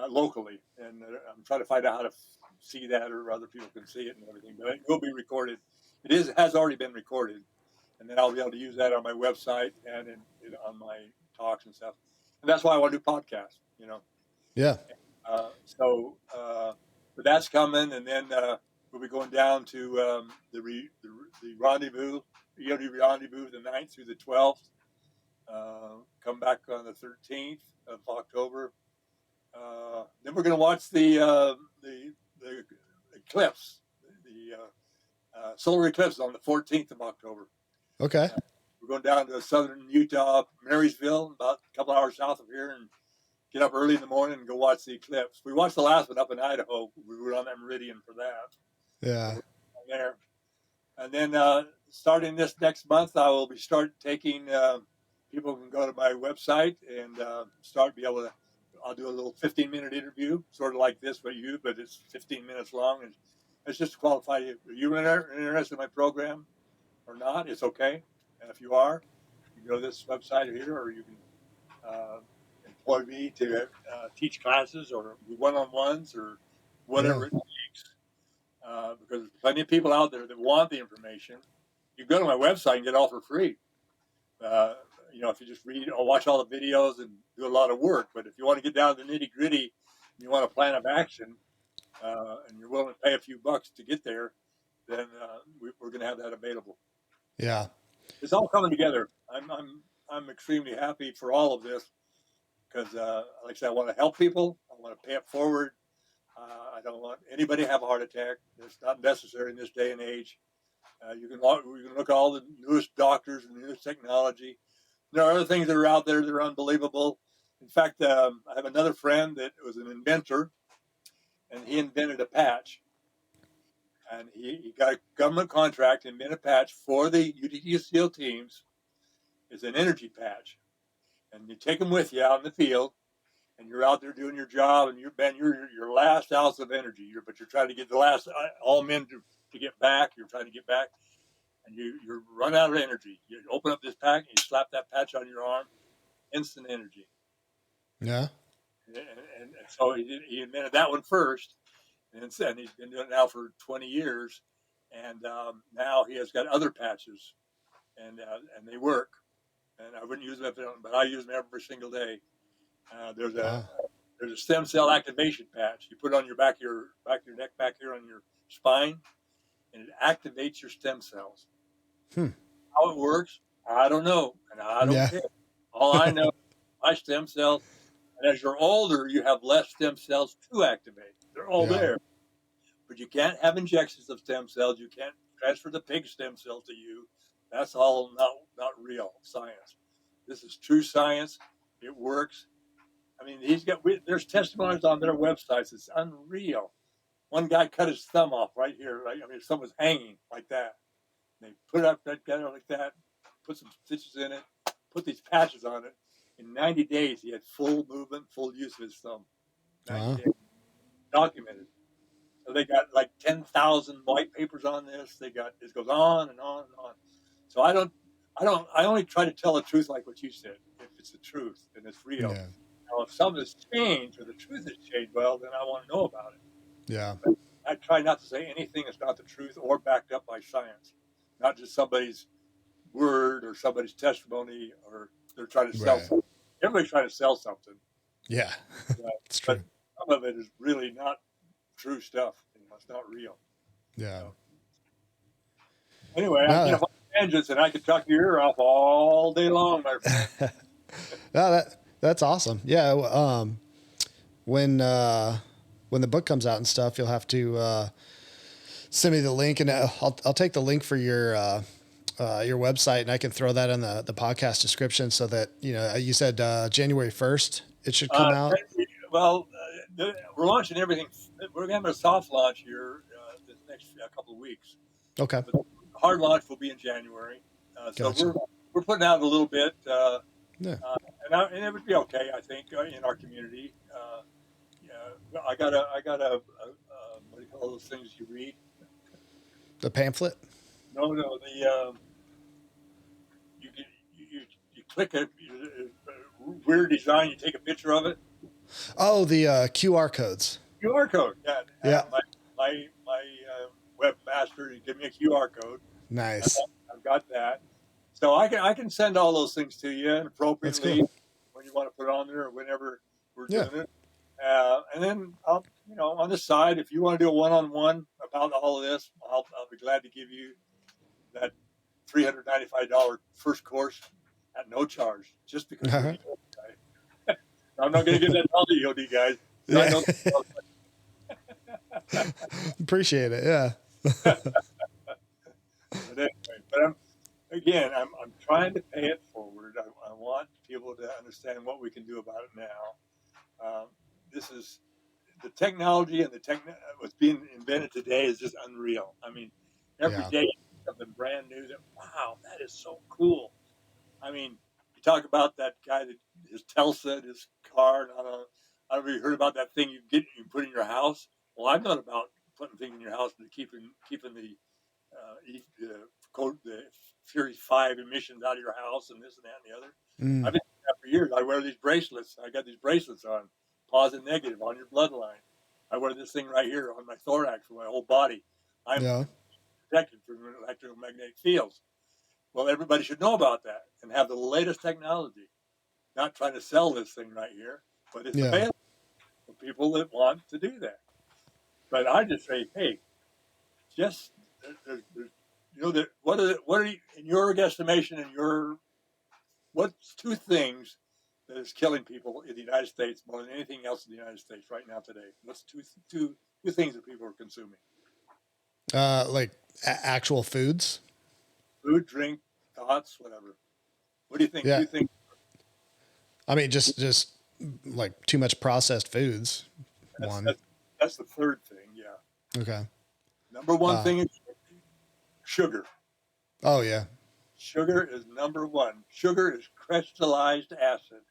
locally. And I'm trying to find out how to see that or other people can see it and everything, but it will be recorded. Has already been recorded. And then I'll be able to use that on my website and on my talks and stuff. And that's why I want to do podcasts. Yeah. But that's coming, and then we'll be going down to the rendezvous, EOD rendezvous, the 9th through the 12th. Come back on the 13th of October. Then we're going to watch the eclipse, the solar eclipse on the 14th of October. Okay. We're going down to southern Utah, Marysville, about a couple hours south of here, and get up early in the morning and go watch the eclipse. We watched the last one up in Idaho. We were on that meridian for that. So Yeah. we're there. And then starting this next month, I will start taking people can go to my website and be able to. I'll do a little 15-minute interview, sort of like this, but it's 15 minutes long. And it's just to qualify you. Are you interested in my program or not? It's okay. And if you are, you can go to this website here, or you can uh, employ me to teach classes or one-on-ones or Yeah. whatever it takes. Because there's plenty of people out there that want the information. You can go to my website and get it all for free. Uh, if you just read or watch all the videos and do a lot of work. But if you want to get down to the nitty gritty and you want a plan of action and you're willing to pay a few bucks to get there, then we're going to have that available. Yeah. It's all coming together. I'm extremely happy for all of this because, like I said, I want to help people. I want to pay it forward. I don't want anybody to have a heart attack. It's not necessary in this day and age. You can look at all the newest doctors and newest technology. There are other things that are out there that are unbelievable. In fact, I have another friend that was an inventor, and he invented a patch. And he got a government contract to invent a patch for the UTT SEAL teams. It's an energy patch. And you take them with you out in the field, and you're out there doing your job, and you're your last ounce of energy. But you're trying to get the last all men to get back. You're trying to get back, and you run out of energy. You open up this pack, and you slap that patch on your arm, instant energy. Yeah. And so he invented that one first, and he's been doing it now for 20 years, and now he has got other patches, and they work. And I wouldn't use them, but I use them every single day. There's a stem cell activation patch. You put it on your back of your neck, back here on your spine, and it activates your stem cells. How it works, I don't know, and I don't care. All I know, my stem cells. And as you're older, you have less stem cells to activate. They're all there, but you can't have injections of stem cells. You can't transfer the pig stem cell to you. That's all not real science. This is true science. It works. I mean, there's testimonies on their websites. It's unreal. One guy cut his thumb off right here. Right? I mean, someone's hanging like that. And they put it up together like that, put some stitches in it, put these patches on it. In 90 days, he had full movement, full use of his thumb. 90 days. Documented. So they got like 10,000 white papers on this. This goes on and on and on. So I only try to tell the truth like what you said. If it's the truth and it's real. Yeah. Now, if something has changed or the truth has changed, well, then I want to know about it. Yeah. But I try not to say anything that's not the truth or backed up by science, not just somebody's word or somebody's testimony, or they're trying to sell something. Everybody's trying to sell something. Yeah. It's true. But some of it is really not true stuff. It's not real. Yeah. So, anyway, I get off tangents, and I could talk your ear off all day long, my friend. No, that's awesome. Yeah. When the book comes out and stuff, you'll have to send me the link, and I'll take the link for your website, and I can throw that in the podcast description so that, you said January 1st it should come out. Well, we're launching everything. We're having a soft launch here this next couple of weeks. Okay. But the hard launch will be in January. Gotcha. So we're putting out a little bit, Yeah. and it would be okay, I think, in our community. I got a what do you call those things you read? The pamphlet? No, the you click a weird design. You take a picture of it. Oh, the QR codes. QR code. Yeah. My webmaster, you give me a QR code. Nice. I've got that. So I can send all those things to you appropriately when you want to put it on there or whenever we're doing it. And then on the side, if you want to do a one-on-one about all of this, I'll be glad to give you that $395 first course at no charge, just because you're an EOD guy. I'm not going to give that to all the EOD guys. Yeah. Appreciate it. Yeah. But I'm trying to pay it forward. I want people to understand what we can do about it now. This is the technology and what's being invented today is just unreal. I mean, every day something brand new wow, that is so cool. I mean, you talk about that guy that his Telsa, his car. I don't know if you heard about that thing you put in your house. Well, I've known about putting things in your house and keeping the Series 5 emissions out of your house and this and that and the other. I've been doing that for years. I wear these bracelets. I got these bracelets on, positive, negative, on your bloodline. I wear this thing right here on my thorax for my whole body. I'm protected from electromagnetic fields. Well, everybody should know about that and have the latest technology. Not trying to sell this thing right here, but it's available for people that want to do that. But I just say, hey, just what are you, in your guesstimation, what's two things that is killing people in the United States more than anything else in the United States right now today? What's two things that people are consuming? Like actual foods. Food, drink, thoughts, whatever. What do you think? Yeah. You think I mean, just like too much processed foods. that's One. that's that's the third thing? Yeah. Okay. Number one Uh, thing is sugar. oh yeah. Sugar is number one. Sugar is crystallized acid.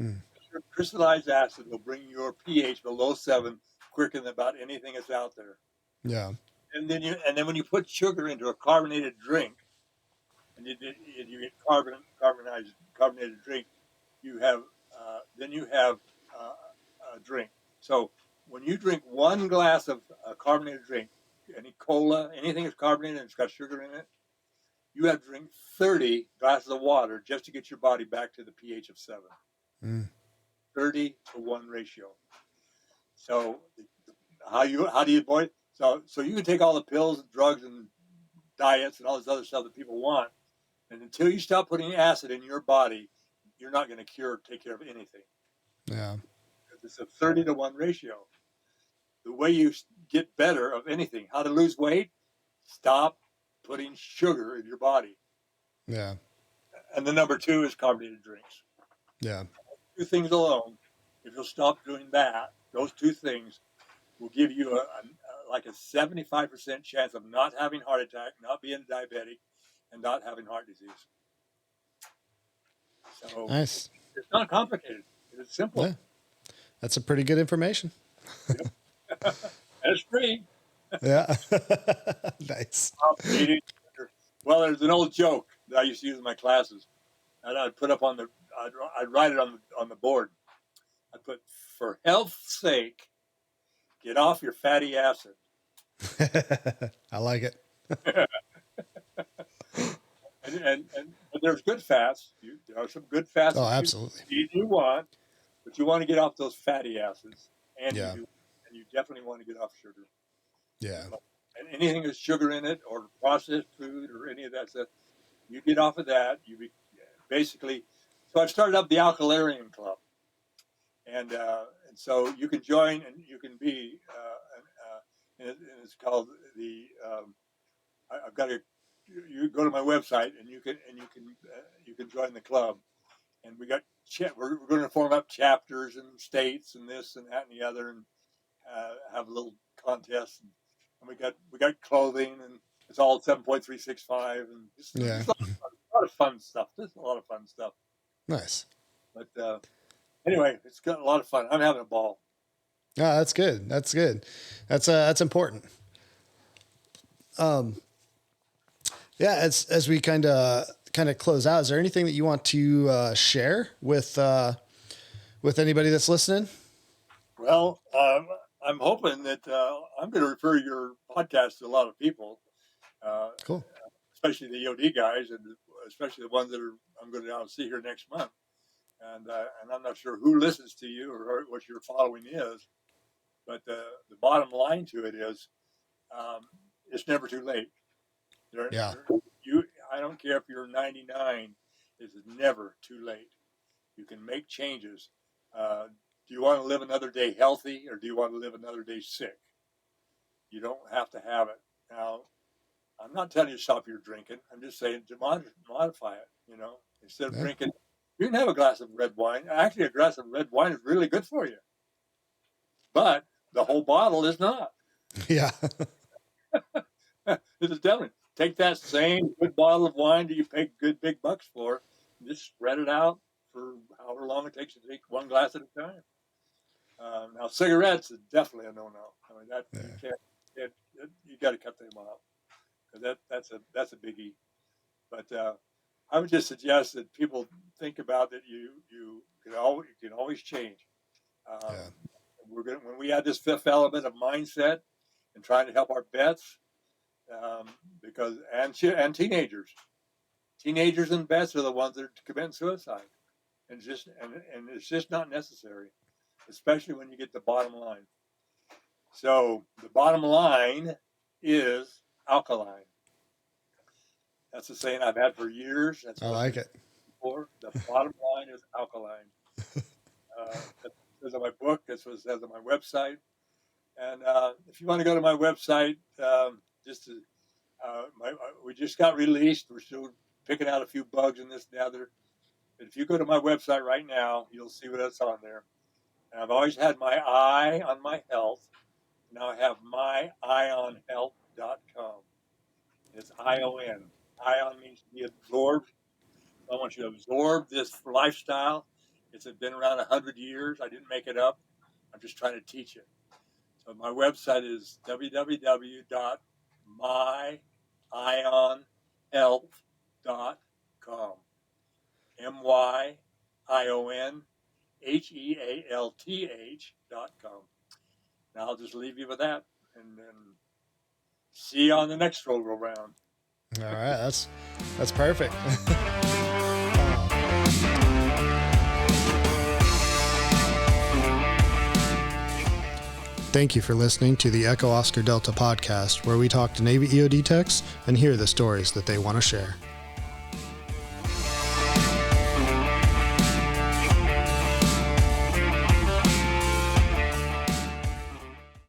Mm, Crystallized acid will bring your pH below 7 quicker than about anything that's out there. yeah. And then when you put sugar into a carbonated drink, and you get carbonated drink, you have then you have uh, a drink. So when you drink one glass of carbonated drink, any cola, anything that's carbonated and it's got sugar in it, you have to drink 30 glasses of water just to get your body back to the pH of 7. Mm, 30-to-1 ratio. So how do you avoid? So you can take all the pills and drugs and diets and all this other stuff that people want, and until you stop putting acid in your body, you're not going to take care of anything. yeah. It's a 30-to-1 ratio. The way you get better of anything, how to lose weight, stop putting sugar in your body. Yeah. And the number two is carbonated drinks. Yeah. Two things alone, if you'll stop doing that, those two things will give you like a 75% chance of not having heart attack, not being diabetic, and not having heart disease. So Nice. it's not complicated. It's simple. Yeah. That's a pretty good information. Yep. And it's free. Yeah. Nice. Well, there's an old joke that I used to use in my classes, and I'd put up I'd write it on the board. I put, for health's sake, get off your fatty acid. I like it. And but there's good fats. There are some good fats Oh, that absolutely. you want, but you want to get off those fatty acids, and Yeah. you definitely want to get off sugar. Yeah. And anything with sugar in it, or processed food, or any of that stuff, you get off of that. Basically. So I started up the Alkalarian Club, and so you can join and you can be, and it's called the. I've got to. You go to my website and you can join the club, and we're going to form up chapters and states and this and that and the other, and have a little contest, and we got clothing, and it's all 7.365, and Yeah. just a lot of fun stuff. Just a lot of fun stuff. Nice. But anyway, it's got a lot of fun. I'm having a ball. Oh, that's good. That's good. That's important. Yeah. As we kind of close out, is there anything that you want to share with anybody that's listening? Well, I'm hoping that I'm going to refer your podcast to a lot of people, uh, Cool. especially the EOD guys, and especially the ones that I'm going to now see here next month. And I'm not sure who listens to you or what your following is, but the bottom line to it is, it's never too late. Yeah. I don't care if you're 99. It's never too late. You can make changes. Do you want to live another day healthy, or do you want to live another day sick? You don't have to have it. Now, I'm not telling you to stop your drinking. I'm just saying to modify it. Instead of Yeah. drinking, you can have a glass of red wine. Actually, a glass of red wine is really good for you, but the whole bottle is not. Yeah. It is definitely take that same good bottle of wine that you pay good big bucks for, and just spread it out for however long it takes to take one glass at a time. Now, cigarettes is definitely a no-no. I mean, that you Yeah. can't, you got to cut them off, because that's a biggie. But I would just suggest that people think about that. You can always change. Um, Yeah. when we add this fifth element of mindset and trying to help our vets, because and teenagers and vets are the ones that are committing suicide, and it's just not necessary, especially when you get the bottom line. So the bottom line is alkaline. That's the saying I've had for years. That's I what I've like been it. for. The bottom line is alkaline. That's what it says on my book. That's what it says on my website. And if you want to go to my website, just to We just got released. We're still picking out a few bugs in this and the other. But if you go to my website right now, you'll see what's on there. And I've always had my eye on my health. Now I have myionhealth.com. It's ION. ION means to be absorbed. I want you to absorb this lifestyle. It's been around 100 years. I didn't make it up. I'm just trying to teach it. So my website is myionhealth.com. myionhealth.com. Now I'll just leave you with that, and then see you on the next roll round. All right, that's perfect. Thank you for listening to the Echo Oscar Delta podcast, where we talk to Navy EOD techs and hear the stories that they want to share.